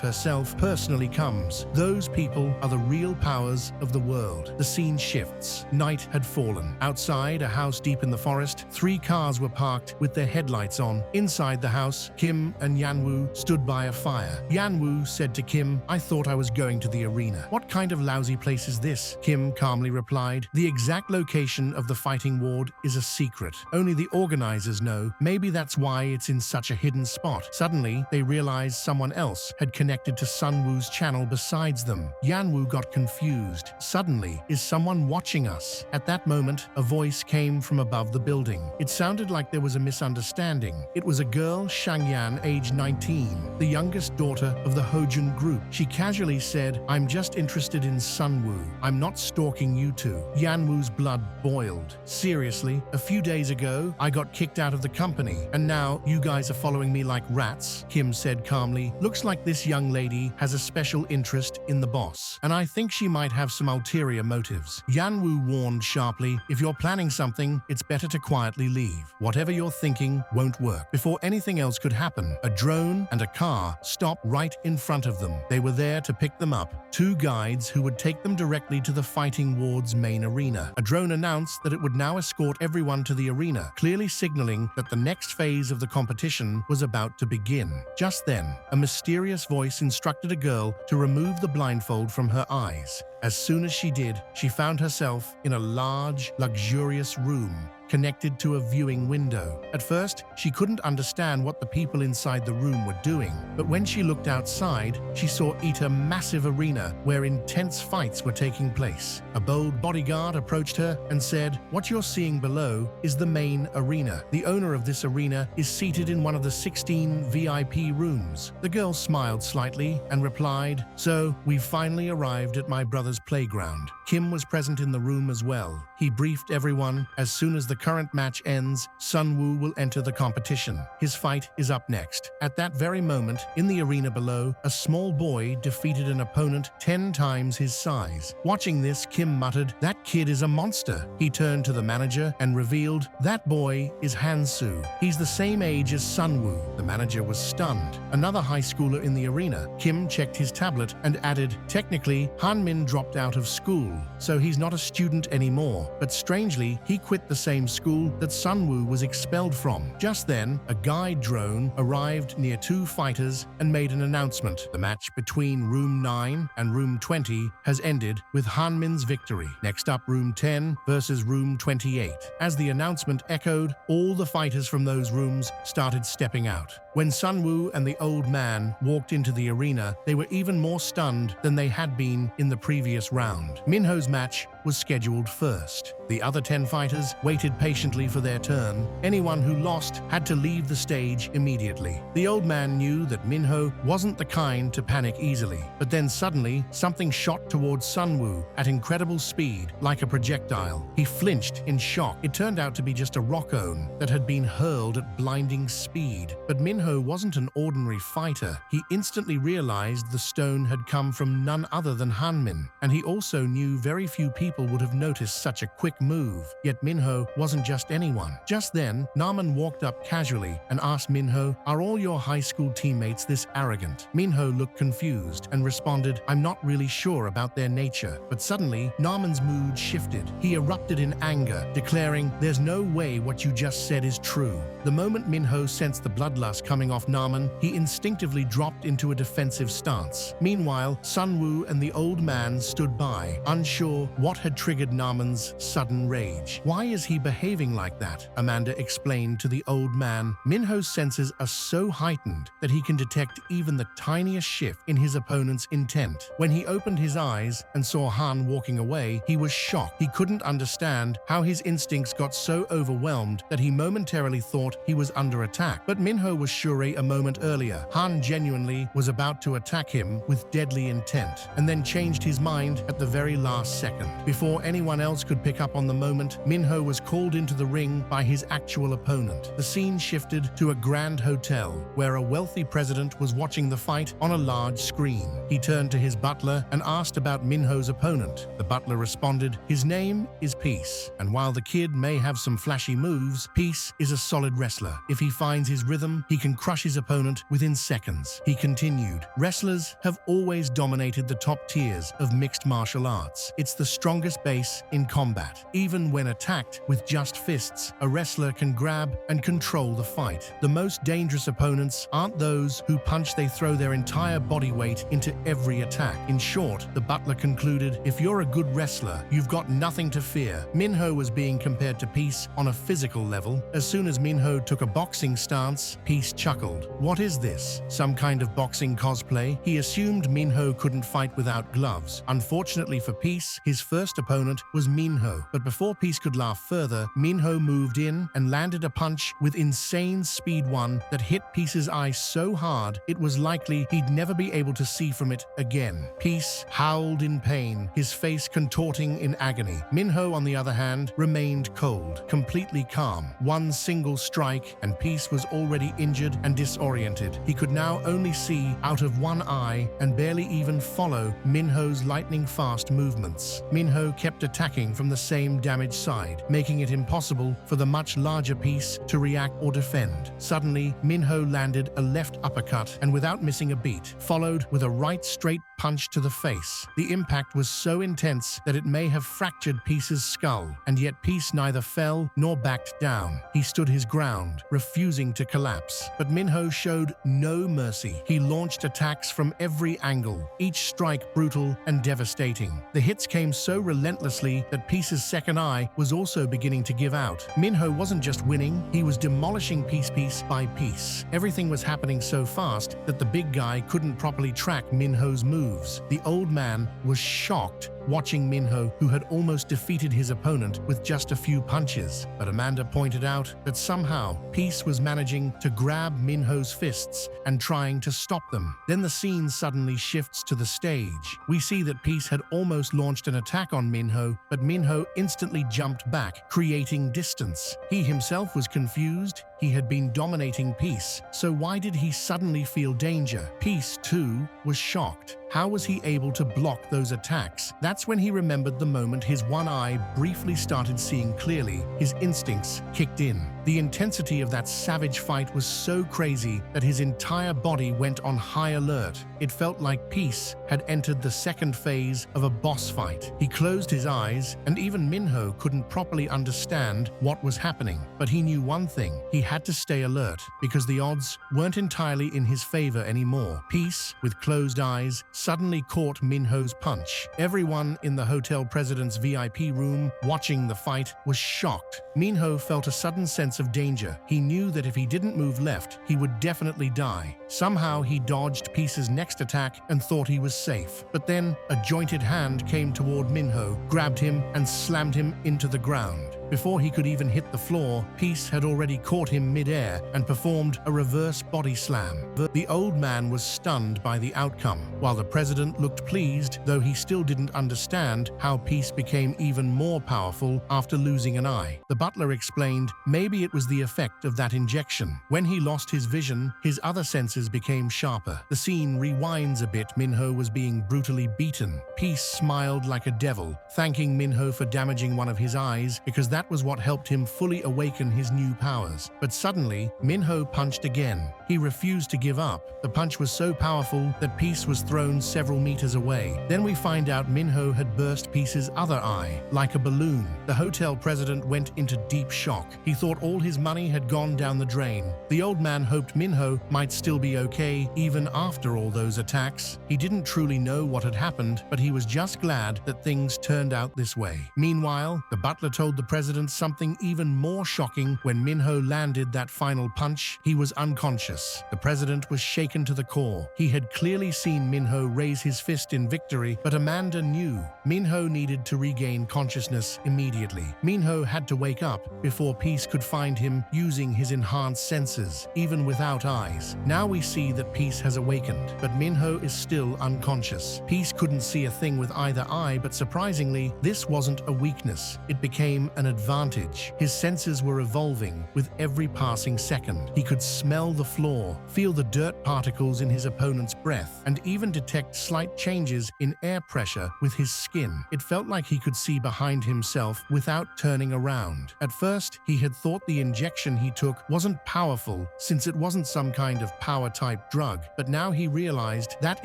herself personally comes. Those people are the real powers of the world. The scene shifts. Night had fallen. Outside, a house deep in the forest, 3 cars were parked with their headlights on. Inside the house, Kim and Yanwoo stood by a fire. Yanwoo said to Kim, "I thought I was going to the arena." "What kind of lousy place is this?" Kim calmly replied. "The exact location of the fighting ward is a secret. Only the organizers know. Maybe that's why it's in such a hidden spot." Suddenly, they realized someone else had connected to Sunwoo's channel besides them. Yanwoo got confused. "Suddenly, is someone watching us?" At that moment, a voice came from above the building. It sounded like there was a misunderstanding. It was a girl, Shangyan, age 19, the youngest daughter of the Hojun group. She casually said, "I'm just interested in Sunwoo. I'm not stalking you two." Yanwoo's blood boiled. "Seriously? A few days ago, I got kicked out of the company, and now you guys are following me like rats?" Kim said calmly. "Looks like this young lady has a special interest in the boss, and I think she might have some ulterior motives." Yanwoo warned sharply, "If you're planning something, it's better to quietly leave. Whatever you're thinking won't work." Before anything else could happen, a drone and a car stopped right in front of them. They were there to pick them up. 2 guides who would take them directly to the fighting ward's main arena. A drone announced that it would now escort everyone to the arena, clearly signaling that the next phase of the competition was about to begin. Just then, a mysterious voice instructed a girl to remove the blindfold from her eyes. As soon as she did, she found herself in a large, luxurious room connected to a viewing window. At first, she couldn't understand what the people inside the room were doing, but when she looked outside, she saw a massive arena where intense fights were taking place. A bold bodyguard approached her and said, "What you're seeing below is the main arena. The owner of this arena is seated in one of the 16 VIP rooms." The girl smiled slightly and replied, "So, we've finally arrived at my brother's playground." Kim was present in the room as well. He briefed everyone, "As soon as the current match ends, Sunwoo will enter the competition. His fight is up next." At that very moment, in the arena below, a small boy defeated an opponent 10 times his size. Watching this, Kim muttered, "That kid is a monster." He turned to the manager and revealed, "That boy is Hansu. He's the same age as Sunwoo." The manager was stunned. Another high schooler in the arena. Kim checked his tablet and added, "Technically, Hanmin dropped out of school, so he's not a student anymore. But strangely, he quit the same school that Sunwoo was expelled from." Just then, a guide drone arrived near 2 fighters and made an announcement. "The match between Room 9 and Room 20 has ended with Hanmin's victory. Next up, Room 10 versus Room 28. As the announcement echoed, all the fighters from those rooms started stepping out. When Sunwoo and the old man walked into the arena, they were even more stunned than they had been in the previous round. Minho's match was scheduled first. The other 10 fighters waited patiently for their turn. Anyone who lost had to leave the stage immediately. The old man knew that Minho wasn't the kind to panic easily, but then suddenly something shot towards Sunwoo at incredible speed, like a projectile. He flinched in shock. It turned out to be just a rock-one that had been hurled at blinding speed. But Minho wasn't an ordinary fighter. He instantly realized the stone had come from none other than Hanmin, and he also knew very few people would have noticed such a quick move. Yet Minho wasn't just anyone. Just then, Naman walked up casually and asked Minho, "Are all your high school teammates this arrogant?" Minho looked confused and responded, "I'm not really sure about their nature." But suddenly, Naman's mood shifted. He erupted in anger, declaring, "There's no way what you just said is true." The moment Minho sensed the bloodlust coming off Naman, he instinctively dropped into a defensive stance. Meanwhile, Sunwoo and the old man stood by, unsure what had triggered Naman's sudden rage. "Why is he behaving like that?" Amanda explained to the old man. "Minho's senses are so heightened that he can detect even the tiniest shift in his opponent's intent." When he opened his eyes and saw Han walking away, he was shocked. He couldn't understand how his instincts got so overwhelmed that he momentarily thought he was under attack. But Minho was sure a moment earlier Han genuinely was about to attack him with deadly intent, and then changed his mind at the very last second. Before anyone else could pick up on the moment, Minho was called into the ring by his actual opponent. The scene shifted to a grand hotel, where a wealthy president was watching the fight on a large screen. He turned to his butler and asked about Minho's opponent. The butler responded, "His name is Peace, and while the kid may have some flashy moves, Peace is a solid wrestler. If he finds his rhythm, he can crush his opponent within seconds." He continued, "Wrestlers have always dominated the top tiers of mixed martial arts. It's the strongest base in combat. Even when attacked with just fists, a wrestler can grab and control the fight. The most dangerous opponents aren't those who punch, they throw their entire body weight into every attack." In short, the butler concluded, if you're a good wrestler, you've got nothing to fear. Minho was being compared to Peace on a physical level. As soon as Minho took a boxing stance, Peace chuckled. What is this? Some kind of boxing cosplay? He assumed Minho couldn't fight without gloves. Unfortunately for Peace, his first opponent was Minho. But before Peace could laugh further, Minho moved in and landed a punch with insane speed, one that hit Peace's eye so hard it was likely he'd never be able to see from it again. Peace howled in pain, his face contorting in agony. Minho, on the other hand, remained cold, completely calm. One single strike and Peace was already injured and disoriented. He could now only see out of one eye and barely even follow Minho's lightning-fast movements. Minho kept attacking from the same damaged side, making it impossible for the much larger Peace to react or defend. Suddenly, Minho landed a left uppercut and, without missing a beat, followed with a right straight punch to the face. The impact was so intense that it may have fractured Peace's skull, and yet Peace neither fell nor backed down. He stood his ground, refusing to collapse. But Minho showed no mercy. He launched attacks from every angle, each strike brutal and devastating. The hits came so relentlessly that Peace's second eye was also beginning to give out. Minho wasn't just winning, he was demolishing Peace piece by piece. Everything was happening so fast that the big guy couldn't properly track Minho's moves. The old man was shocked watching Minho, who had almost defeated his opponent with just a few punches. But Amanda pointed out that somehow Peace was managing to grab Minho's fists and trying to stop them. Then the scene suddenly shifts to the stage. We see that Peace had almost launched an attack on Minho, but Minho instantly jumped back, creating distance. He himself was confused. He had been dominating Peace, so why did he suddenly feel danger? Peace, too, was shocked. How was he able to block those attacks? That's when he remembered the moment his one eye briefly started seeing clearly. His instincts kicked in. The intensity of that savage fight was so crazy that his entire body went on high alert. It felt like Peace had entered the second phase of a boss fight. He closed his eyes, and even Minho couldn't properly understand what was happening. But he knew one thing: he had to stay alert, because the odds weren't entirely in his favor anymore. Peace, with closed eyes, suddenly caught Minho's punch. Everyone in the hotel president's VIP room watching the fight was shocked. Minho felt a sudden sense of danger. He knew that if he didn't move left, he would definitely die. Somehow he dodged Peace's next attack and thought he was safe. But then a jointed hand came toward Minho, grabbed him, and slammed him into the ground. Before he could even hit the floor, Peace had already caught him mid-air and performed a reverse body slam. The old man was stunned by the outcome, while the president looked pleased, though he still didn't understand how Peace became even more powerful after losing an eye. The butler explained maybe it was the effect of that injection. When he lost his vision, his other senses became sharper. The scene rewinds a bit. Minho was being brutally beaten. Peace smiled like a devil, thanking Minho for damaging one of his eyes, because that was what helped him fully awaken his new powers. But suddenly, Minho punched again. He refused to give up. The punch was so powerful that Peace was thrown several meters away. Then we find out Minho had burst Peace's other eye, like a balloon. The hotel president went into deep shock. He thought all his money had gone down the drain. The old man hoped Minho might still be okay, even after all those attacks. He didn't truly know what had happened, but he was just glad that things turned out this way. Meanwhile, the butler told the president president something even more shocking. When Minho landed that final punch, he was unconscious. The president was shaken to the core. He had clearly seen Minho raise his fist in victory, but Amanda knew Minho needed to regain consciousness immediately. Minho had to wake up before Peace could find him using his enhanced senses, even without eyes. Now we see that Peace has awakened, but Minho is still unconscious. Peace couldn't see a thing with either eye, but surprisingly, this wasn't a weakness. It became an advantage. His senses were evolving with every passing second. He could smell the floor, feel the dirt particles in his opponent's breath, and even detect slight changes in air pressure with his skin. It felt like he could see behind himself without turning around. At first, he had thought the injection he took wasn't powerful since it wasn't some kind of power-type drug, but now he realized that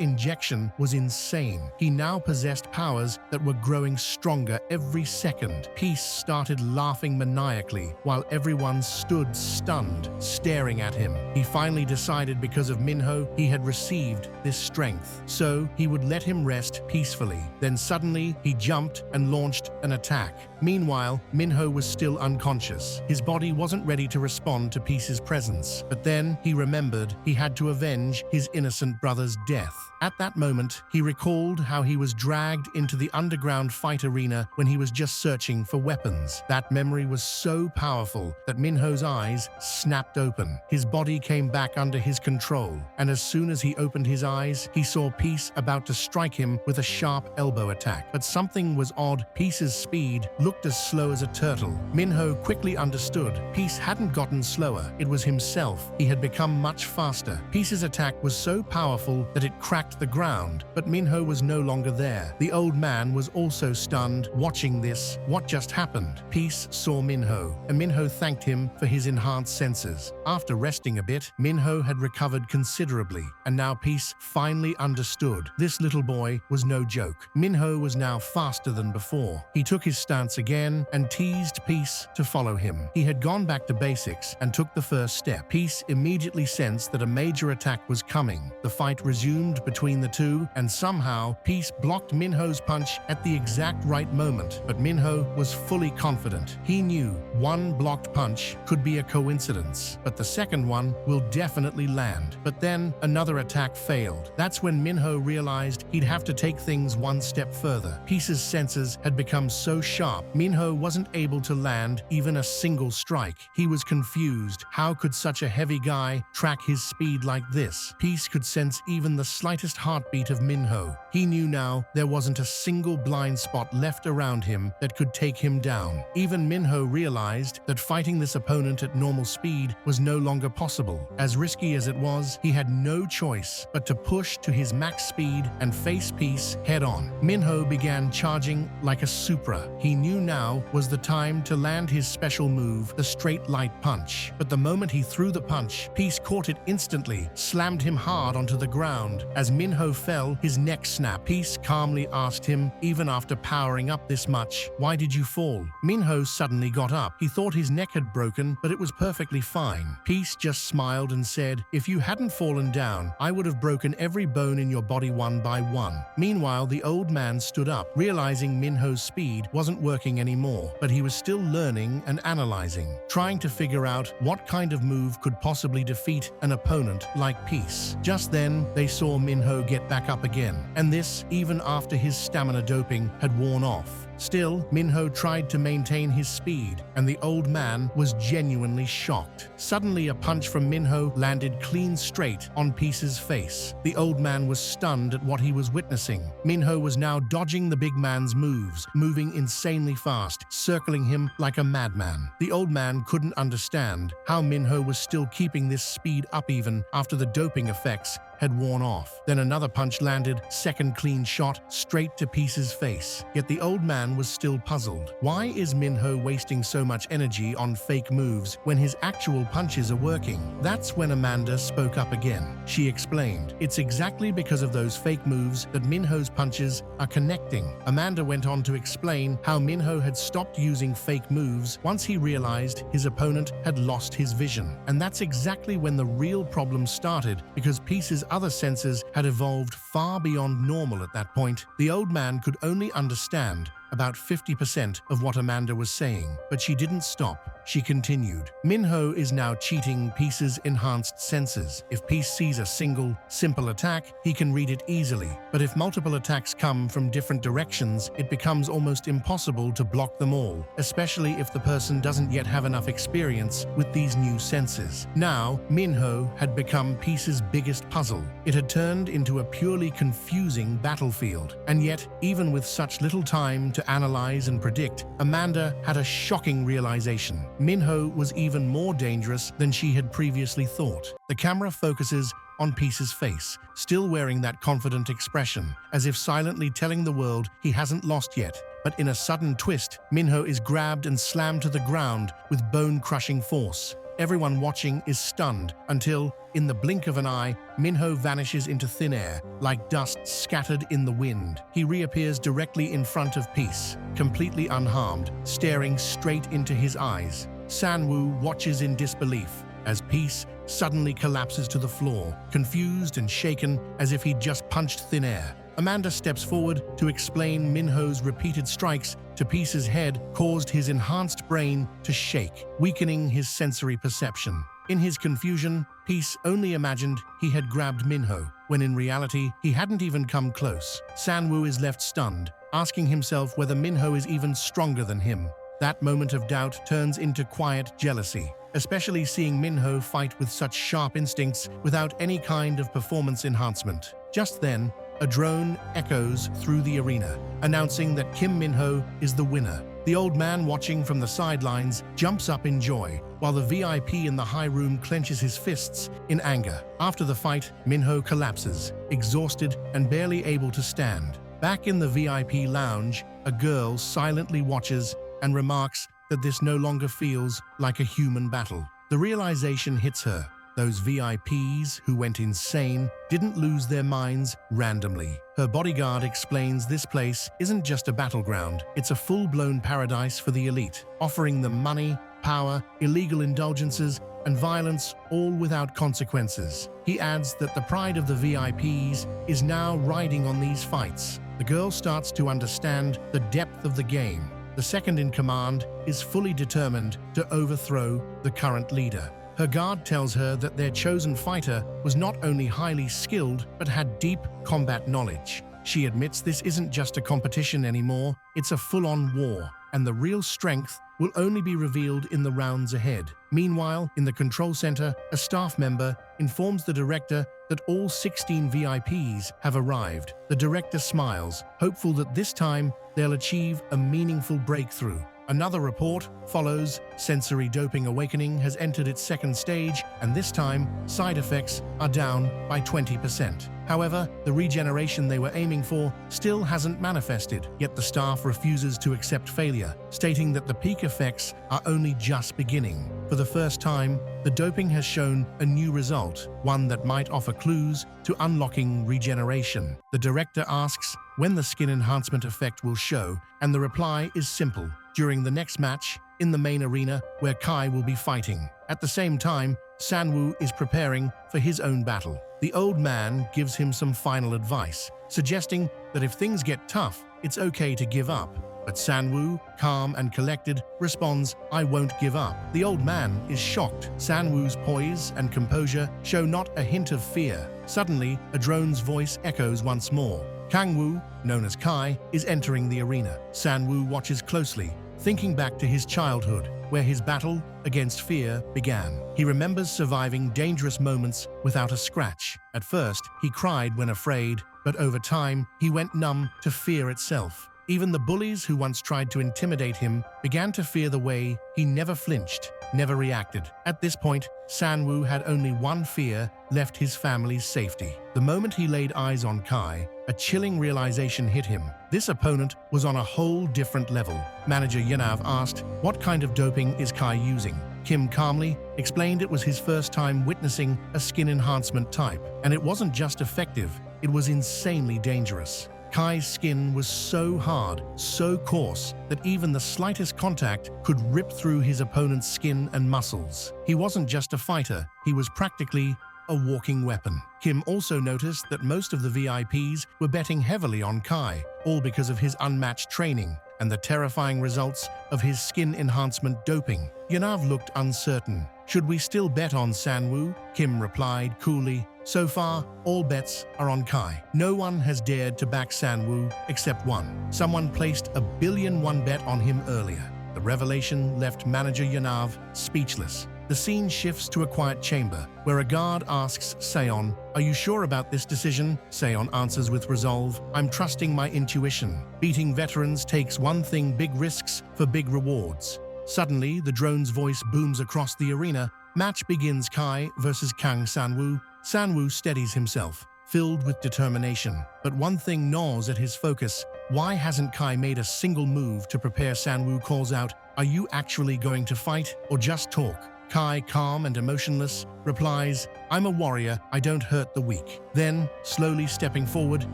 injection was insane. He now possessed powers that were growing stronger every second. Peace started laughing maniacally while everyone stood stunned, staring at him. He finally decided because of Minho, he had received this strength, so he would let him rest peacefully. Then suddenly, he jumped and launched an attack. Meanwhile, Minho was still unconscious. His body wasn't ready to respond to Peace's presence, but then he remembered he had to avenge his innocent brother's death. At that moment, he recalled how he was dragged into the underground fight arena when he was just searching for weapons. That memory was so powerful that Minho's eyes snapped open. His body came back under his control, and as soon as he opened his eyes, he saw Peace about to strike him with a sharp elbow attack. But something was odd. Peace's speed looked as slow as a turtle. Minho quickly understood Peace hadn't gotten slower. It was himself. He had become much faster. Peace's attack was so powerful that it cracked the ground, but Minho was no longer there. The old man was also stunned, watching this. What just happened? Peace saw Minho, and Minho thanked him for his enhanced senses. After resting a bit, Minho had recovered considerably, and now Peace finally understood. This little boy was no joke. Minho was now faster than before. He took his stance again and teased Peace to follow him. He had gone back to basics and took the first step. Peace immediately sensed that a major attack was coming. The fight resumed between the two, and somehow Peace blocked Minho's punch at the exact right moment. But Minho was fully confident. He knew one blocked punch could be a coincidence, but the second one will definitely land. But then another attack failed. That's when Minho realized he'd have to take things one step further. Peace's senses had become so sharp, Minho wasn't able to land even a single strike. He was confused. How could such a heavy guy track his speed like this? Peace could sense even the slightest heartbeat of Minho. He knew now there wasn't a single blind spot left around him that could take him down. Even Minho realized that fighting this opponent at normal speed was no longer possible. As risky as it was, he had no choice but to push to his max speed and face Peace head-on. Minho began charging like a Supra. He knew now was the time to land his special move, the straight light punch. But the moment he threw the punch, Peace caught it instantly, slammed him hard onto the ground. As Minho fell, his neck snapped. Peace calmly asked him, even after powering up this much, "Why did you fall?" Minho suddenly got up. He thought his neck had broken, but it was perfectly fine. Peace just smiled and said, "If you hadn't fallen down, I would have broken every bone in your body one by one." Meanwhile, the old man stood up, realizing Minho's speed wasn't working anymore, but he was still learning and analyzing, trying to figure out what kind of move could possibly defeat an opponent like Peace. Just then, they saw Minho get back up again, and this even after his stamina doping had worn off. Still, Minho tried to maintain his speed, and the old man was genuinely shocked. Suddenly, a punch from Minho landed clean straight on Peace's face. The old man was stunned at what he was witnessing. Minho was now dodging the big man's moves, moving insanely fast, circling him like a madman. The old man couldn't understand how Minho was still keeping this speed up even after the doping effects had worn off. Then another punch landed, second clean shot, straight to Peace's face. Yet the old man was still puzzled. Why is Minho wasting so much energy on fake moves when his actual punches are working? That's when Amanda spoke up again. She explained, "It's exactly because of those fake moves that Minho's punches are connecting." Amanda went on to explain how Minho had stopped using fake moves once he realized his opponent had lost his vision. And that's exactly when the real problem started, because Peace's other senses had evolved far beyond normal at that point. The old man could only understand about 50% of what Amanda was saying, but she didn't stop. She continued. Minho is now cheating Peace's enhanced senses. If Peace sees a single, simple attack, he can read it easily. But if multiple attacks come from different directions, it becomes almost impossible to block them all, especially if the person doesn't yet have enough experience with these new senses. Now, Minho had become Peace's biggest puzzle. It had turned into a purely confusing battlefield. And yet, even with such little time to analyze and predict, Amanda had a shocking realization. Minho was even more dangerous than she had previously thought. The camera focuses on Peace's face, still wearing that confident expression, as if silently telling the world he hasn't lost yet. But in a sudden twist, Minho is grabbed and slammed to the ground with bone-crushing force. Everyone watching is stunned until, in the blink of an eye, Minho vanishes into thin air, like dust scattered in the wind. He reappears directly in front of Peace, completely unharmed, staring straight into his eyes. Sanwoo watches in disbelief as Peace suddenly collapses to the floor, confused and shaken as if he'd just punched thin air. Amanda steps forward to explain Minho's repeated strikes to Peace's head caused his enhanced brain to shake, weakening his sensory perception. In his confusion, Peace only imagined he had grabbed Minho, when in reality, he hadn't even come close. Sanwoo is left stunned, asking himself whether Minho is even stronger than him. That moment of doubt turns into quiet jealousy, especially seeing Minho fight with such sharp instincts without any kind of performance enhancement. Just then, a drone echoes through the arena, announcing that Kim Minho is the winner. The old man watching from the sidelines jumps up in joy, while the VIP in the high room clenches his fists in anger. After the fight, Minho collapses, exhausted and barely able to stand. Back in the VIP lounge, a girl silently watches and remarks that this no longer feels like a human battle. The realization hits her. Those VIPs who went insane didn't lose their minds randomly. Her bodyguard explains this place isn't just a battleground, it's a full-blown paradise for the elite, offering them money, power, illegal indulgences, and violence, all without consequences. He adds that the pride of the VIPs is now riding on these fights. The girl starts to understand the depth of the game. The second in command is fully determined to overthrow the current leader. Her guard tells her that their chosen fighter was not only highly skilled, but had deep combat knowledge. She admits this isn't just a competition anymore, it's a full-on war, and the real strength will only be revealed in the rounds ahead. Meanwhile, in the control center, a staff member informs the director that all 16 VIPs have arrived. The director smiles, hopeful that this time they'll achieve a meaningful breakthrough. Another report follows. Sensory doping awakening has entered its second stage, and this time, side effects are down by 20%. However, the regeneration they were aiming for still hasn't manifested, yet the staff refuses to accept failure, stating that the peak effects are only just beginning. For the first time, the doping has shown a new result, one that might offer clues to unlocking regeneration. The director asks when the skin enhancement effect will show, and the reply is simple: during the next match, in the main arena where Kai will be fighting. At the same time, Sanwoo is preparing for his own battle. The old man gives him some final advice, suggesting that if things get tough, it's okay to give up. But Sanwoo, calm and collected, responds, "I won't give up." The old man is shocked. Sanwoo's poise and composure show not a hint of fear. Suddenly, a drone's voice echoes once more. Kangwoo, known as Kai, is entering the arena. Sanwoo watches closely, thinking back to his childhood, where his battle against fear began. He remembers surviving dangerous moments without a scratch. At first, he cried when afraid, but over time, he went numb to fear itself. Even the bullies who once tried to intimidate him began to fear the way he never flinched, never reacted. At this point, Sanwoo had only one fear left: his family's safety. The moment he laid eyes on Kai, a chilling realization hit him. This opponent was on a whole different level. Manager Yanav asked, "What kind of doping is Kai using?" Kim calmly explained it was his first time witnessing a skin enhancement type, and it wasn't just effective, it was insanely dangerous. Kai's skin was so hard, so coarse, that even the slightest contact could rip through his opponent's skin and muscles. He wasn't just a fighter, he was practically a walking weapon. Kim also noticed that most of the VIPs were betting heavily on Kai, all because of his unmatched training. and the terrifying results of his skin enhancement doping. Yanav looked uncertain. "Should we still bet on Sanwoo?" Kim replied coolly. "So far, all bets are on Kai. No one has dared to back Sanwoo except one. Someone placed a $1 billion bet on him earlier." The revelation left manager Yanav speechless. The scene shifts to a quiet chamber, where a guard asks Seon, "Are you sure about this decision?" Seon answers with resolve, "I'm trusting my intuition. Beating veterans takes one thing: big risks for big rewards." Suddenly, the drone's voice booms across the arena. Match begins: Kai versus Kang Sanwoo. Sanwoo steadies himself, filled with determination. But one thing gnaws at his focus. Why hasn't Kai made a single move to prepare? Sanwoo calls out, "Are you actually going to fight or just talk?" Kai, calm and emotionless, replies, "I'm a warrior, I don't hurt the weak." Then, slowly stepping forward,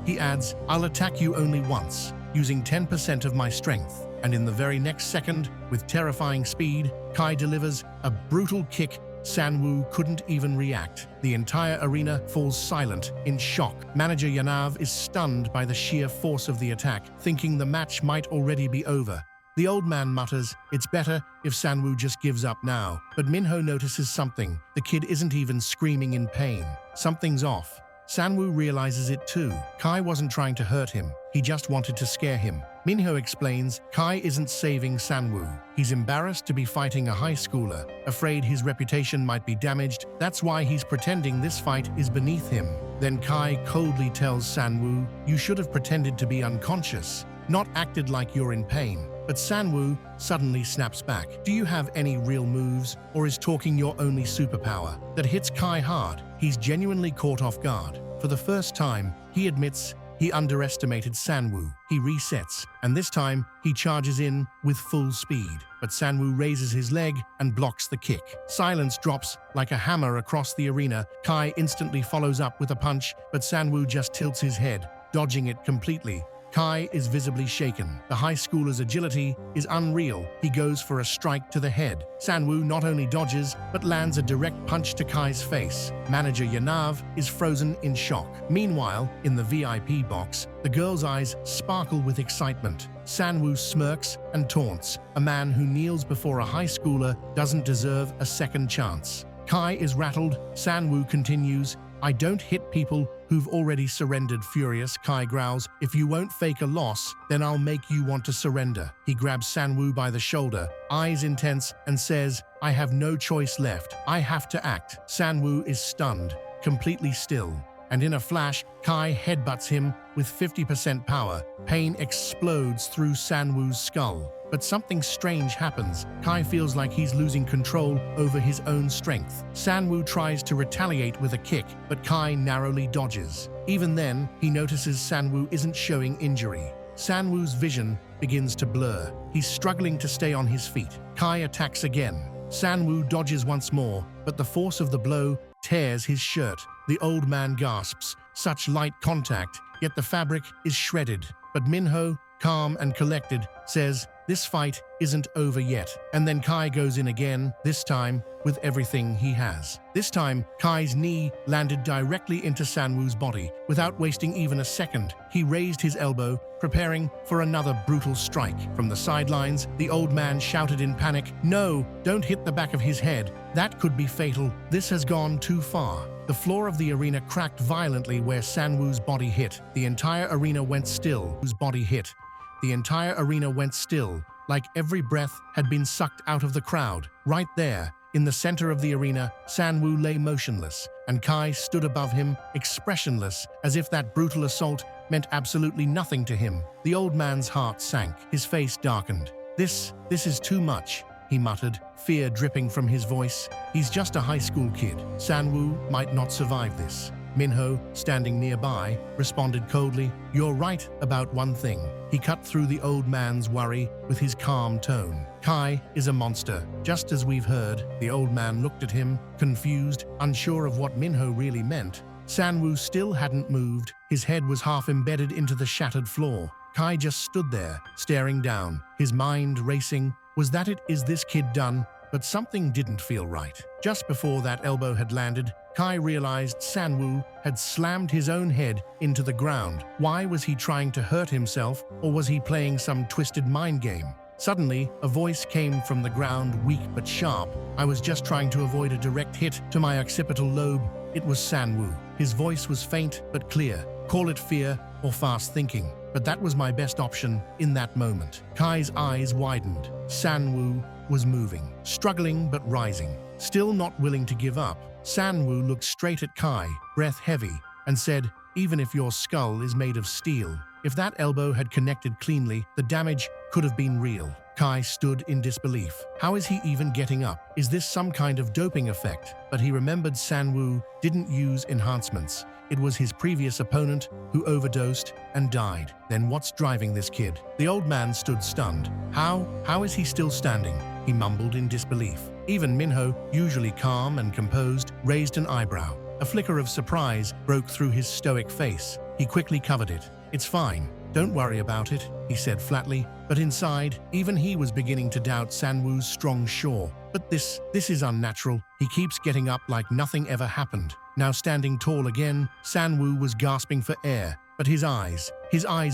he adds, "I'll attack you only once, using 10% of my strength." And in the very next second, with terrifying speed, Kai delivers a brutal kick. Sanwoo couldn't even react. The entire arena falls silent, in shock. Manager Yanav is stunned by the sheer force of the attack, thinking the match might already be over. The old man mutters, "It's better if Sanwoo just gives up now." But Minho notices something. The kid isn't even screaming in pain. Something's off. Sanwoo realizes it too. Kai wasn't trying to hurt him. He just wanted to scare him. Minho explains, Kai isn't saving Sanwoo. He's embarrassed to be fighting a high schooler, afraid his reputation might be damaged. That's why he's pretending this fight is beneath him. Then Kai coldly tells Sanwoo, "You should have pretended to be unconscious, not acted like you're in pain." But Sanwoo suddenly snaps back. "Do you have any real moves, or is talking your only superpower?" That hits Kai hard. He's genuinely caught off guard. For the first time, he admits he underestimated Sanwoo. He resets, and this time he charges in with full speed. But Sanwoo raises his leg and blocks the kick. Silence drops like a hammer across the arena. Kai instantly follows up with a punch, but Sanwoo just tilts his head, dodging it completely. Kai is visibly shaken. The high schooler's agility is unreal. He goes for a strike to the head. Sanwoo not only dodges, but lands a direct punch to Kai's face. Manager Yanav is frozen in shock. Meanwhile, in the VIP box, the girl's eyes sparkle with excitement. Sanwoo smirks and taunts. A man who kneels before a high schooler doesn't deserve a second chance. Kai is rattled. Sanwoo continues, "I don't hit people who've already surrendered." Furious, Kai growls, "If you won't fake a loss, then I'll make you want to surrender." He grabs Sanwoo by the shoulder, eyes intense, and says, "I have no choice left. I have to act." Sanwoo is stunned, completely still. And in a flash, Kai headbutts him with 50% power. Pain explodes through Sanwoo's skull. But something strange happens. Kai feels like he's losing control over his own strength. Sanwoo tries to retaliate with a kick, but Kai narrowly dodges. Even then, he notices Sanwoo isn't showing injury. Sanwoo's vision begins to blur. He's struggling to stay on his feet. Kai attacks again. Sanwoo dodges once more, but the force of the blow tears his shirt. The old man gasps. Such light contact, yet the fabric is shredded. But Minho, calm and collected, says, "This fight isn't over yet." And then Kai goes in again, this time with everything he has. This time, Kai's knee landed directly into Sanwoo's body. Without wasting even a second, he raised his elbow, preparing for another brutal strike. From the sidelines, the old man shouted in panic, "No, don't hit the back of his head. That could be fatal. This has gone too far." The floor of the arena cracked violently where Sanwoo's body hit. The entire arena went still. Whose body hit. The entire arena went still, like every breath had been sucked out of the crowd. Right there, in the center of the arena, Sanwoo lay motionless, and Kai stood above him, expressionless, as if that brutal assault meant absolutely nothing to him. The old man's heart sank, his face darkened. This is too much," he muttered, fear dripping from his voice. "He's just a high school kid. Sanwoo might not survive this." Minho, standing nearby, responded coldly, "You're right about one thing." He cut through the old man's worry with his calm tone. "Kai is a monster, just as we've heard." The old man looked at him, confused, unsure of what Minho really meant. Sanwoo still hadn't moved. His head was half embedded into the shattered floor. Kai just stood there, staring down, his mind racing. Was that it? Is this kid done? but something didn't feel right. Just before that elbow had landed, Kai realized Sanwoo had slammed his own head into the ground. Why was he trying to hurt himself, or was he playing some twisted mind game? Suddenly, a voice came from the ground, weak but sharp. I was just trying to avoid a direct hit to my occipital lobe. It was Sanwoo. His voice was faint but clear. Call it fear or fast thinking, but that was my best option in that moment. Kai's eyes widened. Sanwoo was moving, struggling but rising, still not willing to give up. Sanwoo looked straight at Kai, breath heavy, and said, "Even if your skull is made of steel, if that elbow had connected cleanly, the damage could have been real." Kai stood in disbelief. How is he even getting up? Is this some kind of doping effect? But he remembered Sanwoo didn't use enhancements. It was his previous opponent who overdosed and died. Then what's driving this kid? The old man stood stunned. How is he still standing? He mumbled in disbelief. Even Minho, usually calm and composed, raised an eyebrow. A flicker of surprise broke through his stoic face. He quickly covered it. "It's fine. Don't worry about it," he said flatly. But inside, even he was beginning to doubt Sanwoo's strong shore. "But this is unnatural. He keeps getting up like nothing ever happened." Now standing tall again, Sanwoo was gasping for air, but his eyes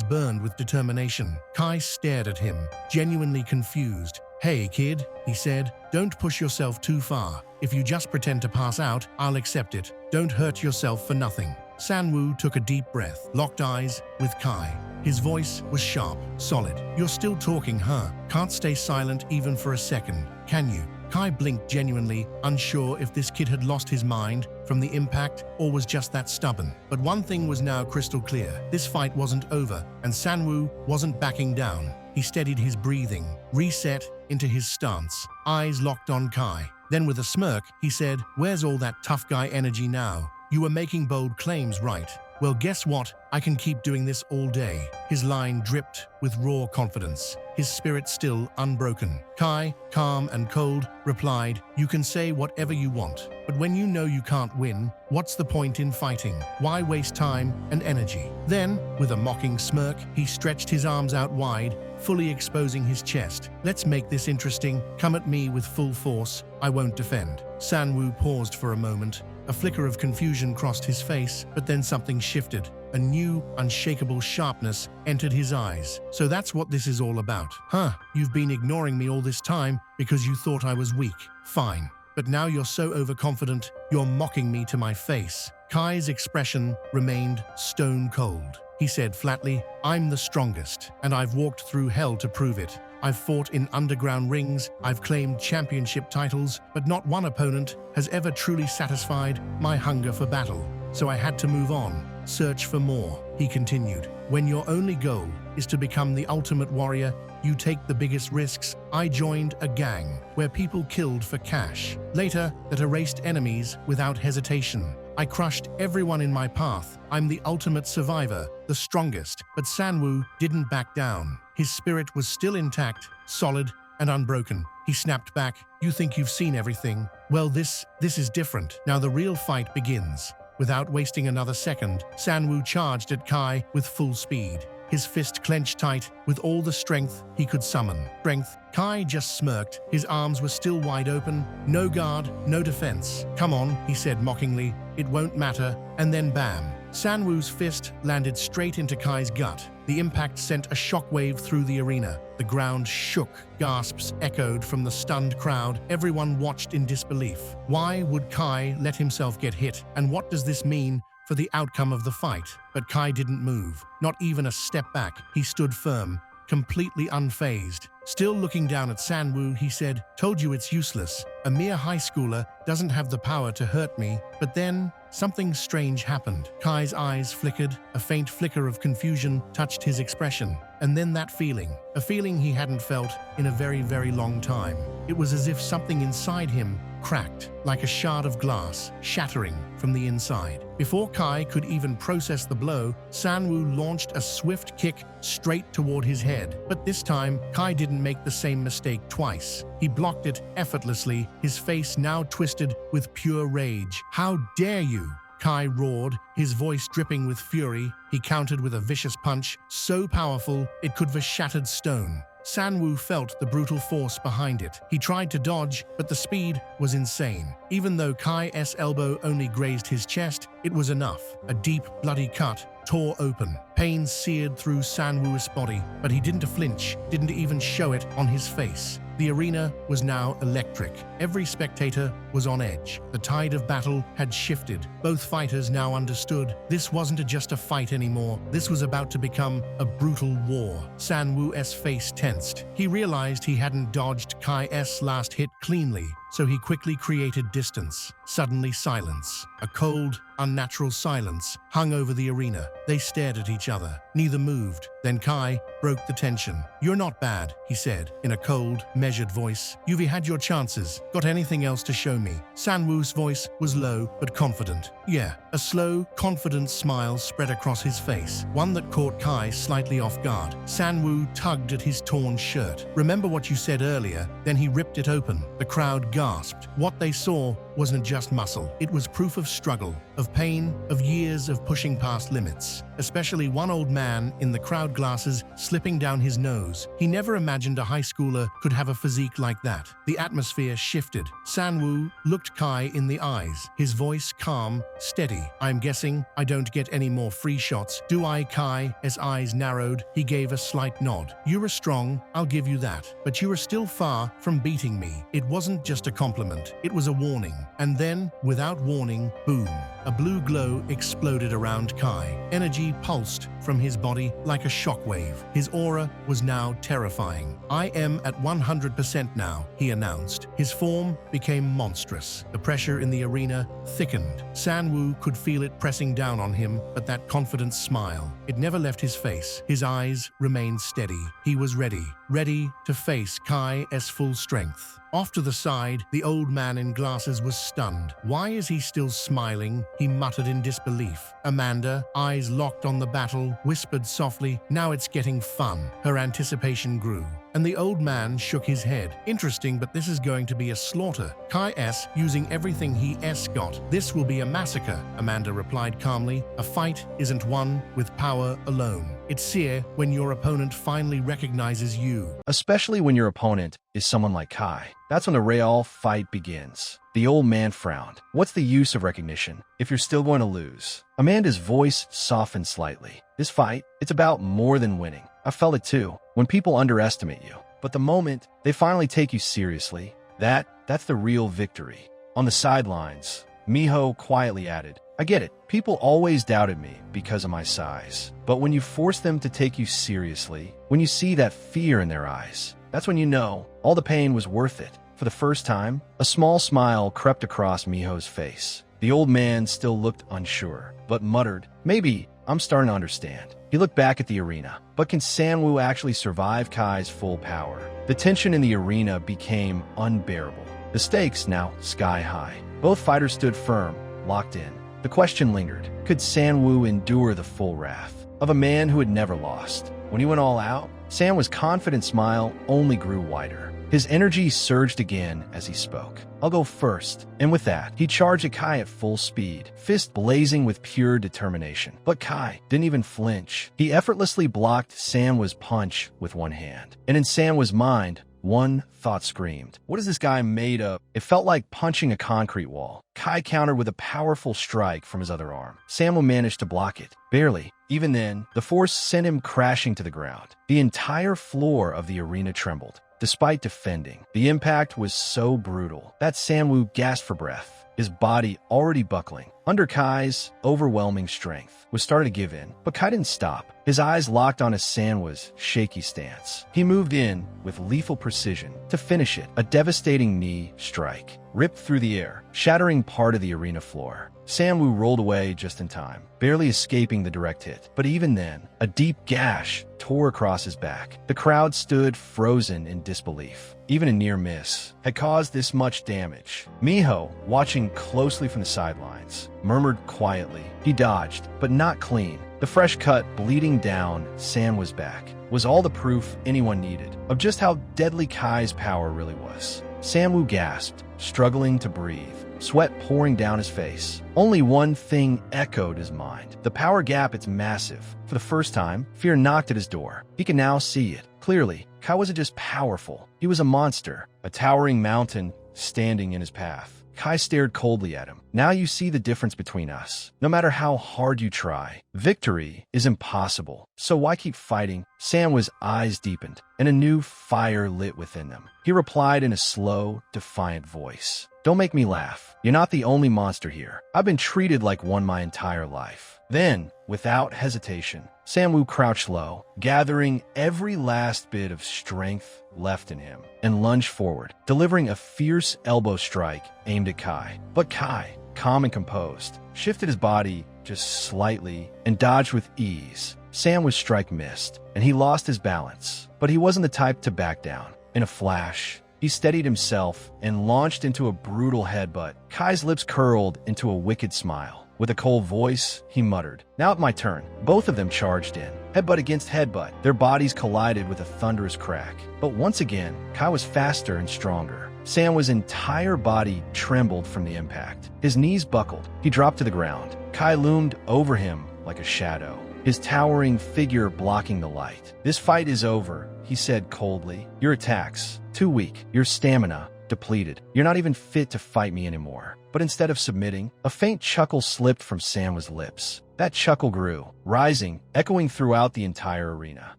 burned with determination. Kai stared at him, genuinely confused. "Hey, kid," he said, "don't push yourself too far. If you just pretend to pass out, I'll accept it. Don't hurt yourself for nothing." Sanwoo took a deep breath, locked eyes with Kai. His voice was sharp, solid. "You're still talking, huh? Can't stay silent even for a second, can you?" Kai blinked, genuinely unsure if this kid had lost his mind from the impact or was just that stubborn. But one thing was now crystal clear. This fight wasn't over, and Sanwoo wasn't backing down. He steadied his breathing, reset into his stance, eyes locked on Kai. Then with a smirk, he said, "Where's all that tough guy energy now? You were making bold claims, right? Well, guess what? I can keep doing this all day." His line dripped with raw confidence, his spirit still unbroken. Kai, calm and cold, replied, "You can say whatever you want, but when you know you can't win, what's the point in fighting? Why waste time and energy?" Then, with a mocking smirk, he stretched his arms out wide, fully exposing his chest. "Let's make this interesting. Come at me with full force. I won't defend." Sanwoo paused for a moment. A flicker of confusion crossed his face, but then something shifted. A new, unshakable sharpness entered his eyes. "So that's what this is all about, huh? You've been ignoring me all this time because you thought I was weak. Fine. But now you're so overconfident, you're mocking me to my face." Kai's expression remained stone cold. He said flatly, "I'm the strongest, and I've walked through hell to prove it. I've fought in underground rings, I've claimed championship titles, but not one opponent has ever truly satisfied my hunger for battle. So I had to move on, search for more." He continued, "When your only goal is to become the ultimate warrior, you take the biggest risks. I joined a gang where people killed for cash. Later, that erased enemies without hesitation. I crushed everyone in my path. I'm the ultimate survivor, the strongest." But Sanwoo didn't back down. His spirit was still intact, solid, and unbroken. He snapped back, "You think you've seen everything? Well, this is different. Now the real fight begins." Without wasting another second, Sanwoo charged at Kai with full speed. His fist clenched tight with all the strength he could summon. Strength? Kai just smirked. His arms were still wide open. No guard, no defense. "Come on," he said mockingly. "It won't matter." And then bam. Sanwoo's fist landed straight into Kai's gut. The impact sent a shockwave through the arena. The ground shook. Gasps echoed from the stunned crowd. Everyone watched in disbelief. Why would Kai let himself get hit? And what does this mean for the outcome of the fight? But Kai didn't move, not even a step back. He stood firm, completely unfazed. Still looking down at Sanwoo, he said, "Told you it's useless. A mere high schooler doesn't have the power to hurt me." But then, something strange happened. Kai's eyes flickered, a faint flicker of confusion touched his expression. And then that feeling, a feeling he hadn't felt in a very, very long time. It was as if something inside him cracked, like a shard of glass, shattering from the inside. Before Kai could even process the blow, Sanwoo launched a swift kick straight toward his head. But this time, Kai didn't make the same mistake twice. He blocked it effortlessly, his face now twisted with pure rage. "How dare you!" Kai roared, his voice dripping with fury. He countered with a vicious punch, so powerful it could have shattered stone. Sanwoo felt the brutal force behind it. He tried to dodge, but the speed was insane. Even though Kai's elbow only grazed his chest, it was enough. A deep, bloody cut tore open. Pain seared through Sanwoo's body, but he didn't flinch, didn't even show it on his face. The arena was now electric. Every spectator was on edge. The tide of battle had shifted. Both fighters now understood this wasn't just a fight anymore. This was about to become a brutal war. Sanwoo's face tensed. He realized he hadn't dodged Kai's last hit cleanly, so he quickly created distance. Suddenly silence. A cold, unnatural silence hung over the arena. They stared at each other. Neither moved. Then Kai broke the tension. "You're not bad," he said in a cold, measured voice. "You've had your chances. Got anything else to show me?" Sanwoo's voice was low but confident. "Yeah." A slow, confident smile spread across his face, one that caught Kai slightly off guard. Sanwoo tugged at his torn shirt. "Remember what you said earlier?" Then he ripped it open. The crowd gasped. What they saw wasn't just muscle. It was proof of struggle, of pain, of years of pushing past limits. Especially one old man in the crowd glasses slipping down his nose. He never imagined a high schooler could have a physique like that. The atmosphere shifted. Sanwoo looked Kai in the eyes, his voice calm, steady. "I'm guessing I don't get any more free shots, do I, Kai?" His eyes narrowed. He gave a slight nod. "You are strong, I'll give you that. But you are still far from beating me." It wasn't just a compliment. It was a warning. And then, without warning, boom. A blue glow exploded around Kai. Energy pulsed from his body like a shockwave. His aura was now terrifying. "I am at 100% now," he announced. His form became monstrous. The pressure in the arena thickened. Sanwoo could feel it pressing down on him, but that confident smile, it never left his face. His eyes remained steady. He was ready to face Kai's full strength. Off to the side, the old man in glasses was stunned. "Why is he still smiling?" he muttered in disbelief. Amanda, eyes locked on the battle, whispered softly, "Now it's getting fun." Her anticipation grew. And the old man shook his head. "Interesting, but this is going to be a slaughter. Kai's using everything he's got. This will be a massacre," Amanda replied calmly. "A fight isn't won with power alone. It's sear when your opponent finally recognizes you." Especially when your opponent is someone like Kai. That's when the real fight begins. The old man frowned. "What's the use of recognition if you're still going to lose?" Amanda's voice softened slightly. "This fight, it's about more than winning. I felt it too, when people underestimate you. But the moment they finally take you seriously, that's the real victory." On the sidelines, Minho quietly added, "I get it. People always doubted me because of my size. But when you force them to take you seriously, when you see that fear in their eyes, that's when you know all the pain was worth it." For the first time, a small smile crept across Minho's face. The old man still looked unsure, but muttered, "Maybe I'm starting to understand." He looked back at the arena. But can Sanwoo actually survive Kai's full power? The tension in the arena became unbearable. The stakes now sky high. Both fighters stood firm, locked in. The question lingered. Could Sanwoo endure the full wrath of a man who had never lost? When he went all out, Sanwoo's confident smile only grew wider. His energy surged again as he spoke. "I'll go first." And with that, he charged at Kai at full speed, fist blazing with pure determination. But Kai didn't even flinch. He effortlessly blocked Sanwoo's punch with one hand. And in Sanwoo's mind, one thought screamed, "What is this guy made of?" It felt like punching a concrete wall. Kai countered with a powerful strike from his other arm. Sanwoo managed to block it. Barely. Even then, the force sent him crashing to the ground. The entire floor of the arena trembled. Despite defending, the impact was so brutal that Sanwoo gasped for breath, his body already buckling. Under Kai's overwhelming strength was starting to give in, but Kai didn't stop. His eyes locked on Sanwoo's shaky stance. He moved in with lethal precision to finish it. A devastating knee strike ripped through the air, shattering part of the arena floor. Sanwoo rolled away just in time, barely escaping the direct hit. But even then, a deep gash tore across his back. The crowd stood frozen in disbelief. Even a near miss had caused this much damage. Minho, watching closely from the sidelines, murmured quietly. He dodged, but not clean. The fresh cut bleeding down Sanwoo's back was all the proof anyone needed of just how deadly Kai's power really was. Sanwoo gasped, struggling to breathe. sweat pouring down his face. Only one thing echoed his mind. The power gap, it's massive. For the first time, fear knocked at his door. He can now see it. Clearly, Kai wasn't just powerful. He was a monster, a towering mountain standing in his path. Kai stared coldly at him. Now you see the difference between us. No matter how hard you try, victory is impossible. So why keep fighting? Manhwa's eyes deepened, and a new fire lit within them. He replied in a slow, defiant voice. Don't make me laugh. You're not the only monster here. I've been treated like one my entire life. Then, without hesitation, Manhwa crouched low, gathering every last bit of strength left in him, and lunged forward, delivering a fierce elbow strike aimed at Kai. But Kai, calm and composed, shifted his body just slightly and dodged with ease. Manhwa's strike missed, and he lost his balance. But he wasn't the type to back down. In a flash, he steadied himself and launched into a brutal headbutt. Kai's lips curled into a wicked smile. With a cold voice, he muttered, "Now it's my turn." Both of them charged in, headbutt against headbutt. Their bodies collided with a thunderous crack. But once again, Kai was faster and stronger. Manhwa's entire body trembled from the impact. His knees buckled. He dropped to the ground. Kai loomed over him like a shadow, his towering figure blocking the light. "This fight is over," he said coldly. "Your attacks, too weak. Your stamina, depleted. You're not even fit to fight me anymore." But instead of submitting, a faint chuckle slipped from Manhwa's lips. That chuckle grew, rising, echoing throughout the entire arena.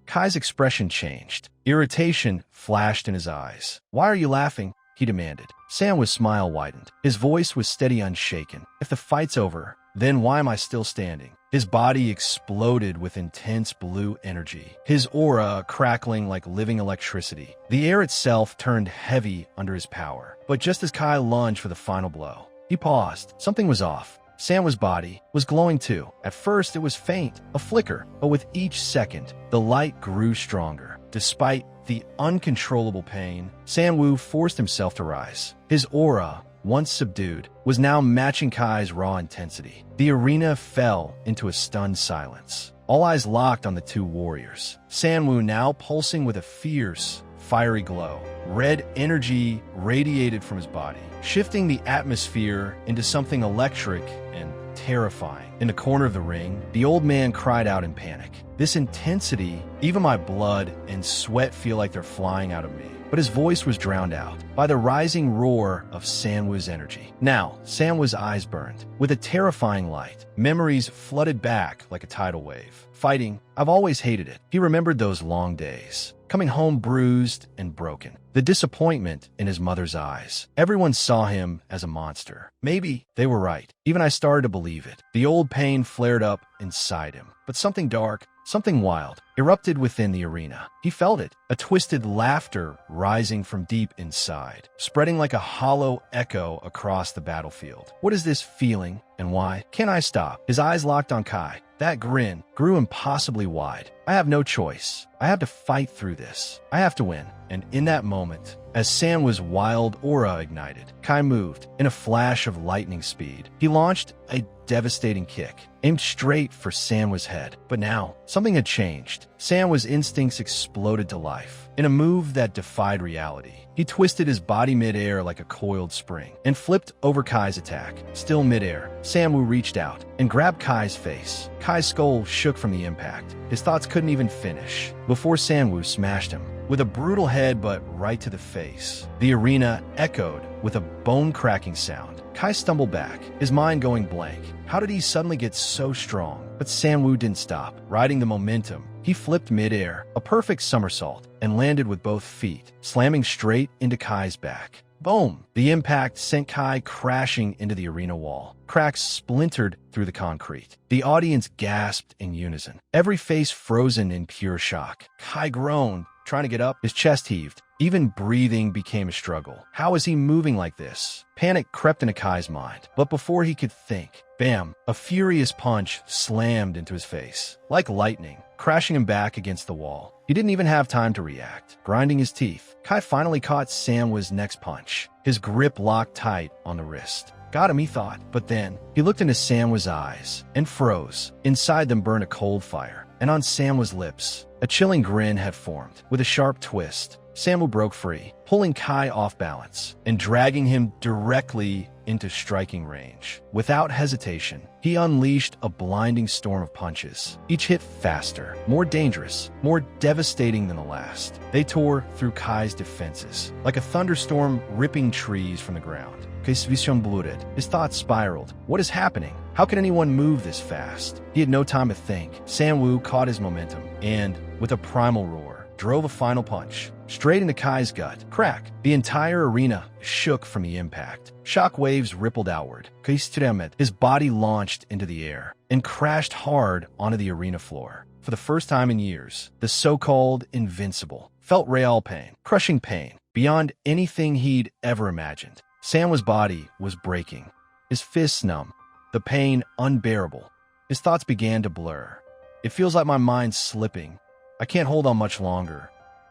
Kai's expression changed. Irritation flashed in his eyes. "Why are you laughing?" he demanded. Manhwa's smile widened. His voice was steady, unshaken. "If the fight's over, then why am I still standing?" His body exploded with intense blue energy, his aura crackling like living electricity. The air itself turned heavy under his power. But just as Kai lunged for the final blow, he paused. Something was off. Manhwa's body was glowing too. At first, it was faint, a flicker, but with each second, the light grew stronger. Despite the uncontrollable pain, Manhwa forced himself to rise. His aura, once subdued, was now matching Kai's raw intensity. The arena fell into a stunned silence. All eyes locked on the two warriors. Manhwa now pulsing with a fierce, fiery glow. Red energy radiated from his body, shifting the atmosphere into something electric and terrifying. In the corner of the ring, the old man cried out in panic. "This intensity, even my blood and sweat feel like they're flying out of me." But his voice was drowned out by the rising roar of Manhwa's energy. Now, Manhwa's eyes burned. With a terrifying light, memories flooded back like a tidal wave. Fighting, I've always hated it. He remembered those long days, coming home bruised and broken. The disappointment in his mother's eyes. Everyone saw him as a monster. Maybe they were right. Even I started to believe it. The old pain flared up inside him. But something dark, something wild, erupted within the arena. He felt it, a twisted laughter rising from deep inside, spreading like a hollow echo across the battlefield. What is this feeling, and why? Can I stop? His eyes locked on Kai. That grin grew impossibly wide. I have no choice. I have to fight through this. I have to win. And in that moment, as Manhwa's wild aura ignited, Kai moved. In a flash of lightning speed, he launched a devastating kick, aimed straight for Manhwa's head. But now, something had changed. Manhwa's instincts exploded to life. In a move that defied reality, he twisted his body midair like a coiled spring and flipped over Kai's attack. Still midair, Manhwa reached out and grabbed Kai's face. Kai's skull shook from the impact. His thoughts couldn't even finish before Manhwa smashed him with a brutal headbutt right to the face. The arena echoed with a bone-cracking sound. Kai stumbled back, his mind going blank. How did he suddenly get so strong? But Manhwa didn't stop. Riding the momentum, he flipped midair, a perfect somersault, and landed with both feet, slamming straight into Kai's back. Boom! The impact sent Kai crashing into the arena wall. Cracks splintered through the concrete. The audience gasped in unison, every face frozen in pure shock. Kai groaned, trying to get up. His chest heaved. Even breathing became a struggle. How is he moving like this? Panic crept into Kai's mind. But before he could think, bam, a furious punch slammed into his face. Like lightning, crashing him back against the wall. He didn't even have time to react. Grinding his teeth, Kai finally caught Manhwa's next punch. His grip locked tight on the wrist. Got him, he thought. But then, he looked into Manhwa's eyes and froze. Inside them burned a cold fire. And on Manhwa's lips, a chilling grin had formed. With a sharp twist, Manhwa broke free, pulling Kai off balance and dragging him directly into striking range. Without hesitation, he unleashed a blinding storm of punches, each hit faster, more dangerous, more devastating than the last. They tore through Kai's defenses, like a thunderstorm ripping trees from the ground. Kai's vision blurred. His thoughts spiraled. What is happening? How can anyone move this fast? He had no time to think. Sanwoo caught his momentum and, with a primal roar, drove a final punch straight into Kai's gut. Crack! The entire arena shook from the impact. Shock waves rippled outward. Kai Stremet, his body launched into the air and crashed hard onto the arena floor. For the first time in years, the so-called invincible felt real pain, crushing pain, beyond anything he'd ever imagined. Sanwa's body was breaking, his fists numb, the pain unbearable. His thoughts began to blur. It feels like my mind's slipping. I can't hold on much longer.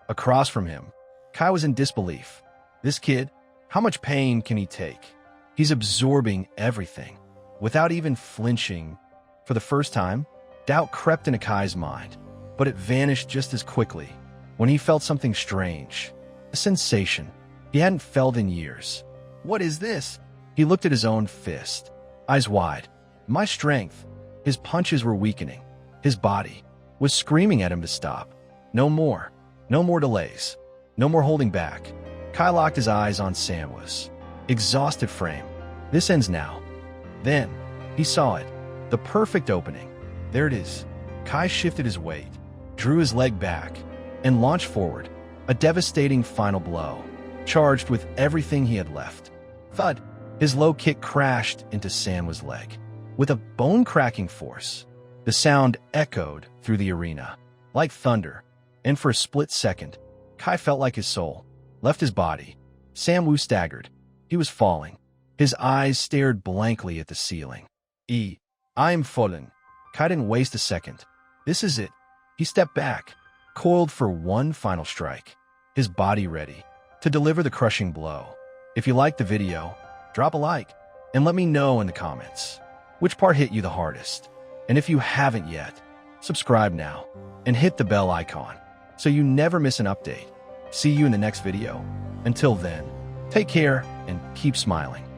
Across from him, Kai was in disbelief. This kid, how much pain can he take? He's absorbing everything, without even flinching. For the first time, doubt crept into Kai's mind, but it vanished just as quickly when he felt something strange, a sensation he hadn't felt in years. What is this? He looked at his own fist, eyes wide. My strength. His punches were weakening. His body was screaming at him to stop. No more. No more delays. No more holding back. Kai locked his eyes on Sanwa's exhausted frame. This ends now. Then, he saw it. The perfect opening. There it is. Kai shifted his weight, drew his leg back, and launched forward. A devastating final blow, charged with everything he had left. Thud! His low kick crashed into Sanwa's leg. With a bone-cracking force, the sound echoed through the arena, like thunder, and for a split second, Kai felt like his soul left his body. Sanwoo staggered. He was falling. His eyes stared blankly at the ceiling. I'm fallen. Kai didn't waste a second. This is it. He stepped back, coiled for one final strike, his body ready to deliver the crushing blow. If you liked the video, drop a like and let me know in the comments which part hit you the hardest. And if you haven't yet, subscribe now and hit the bell icon so you never miss an update. See you in the next video. Until then, take care and keep smiling.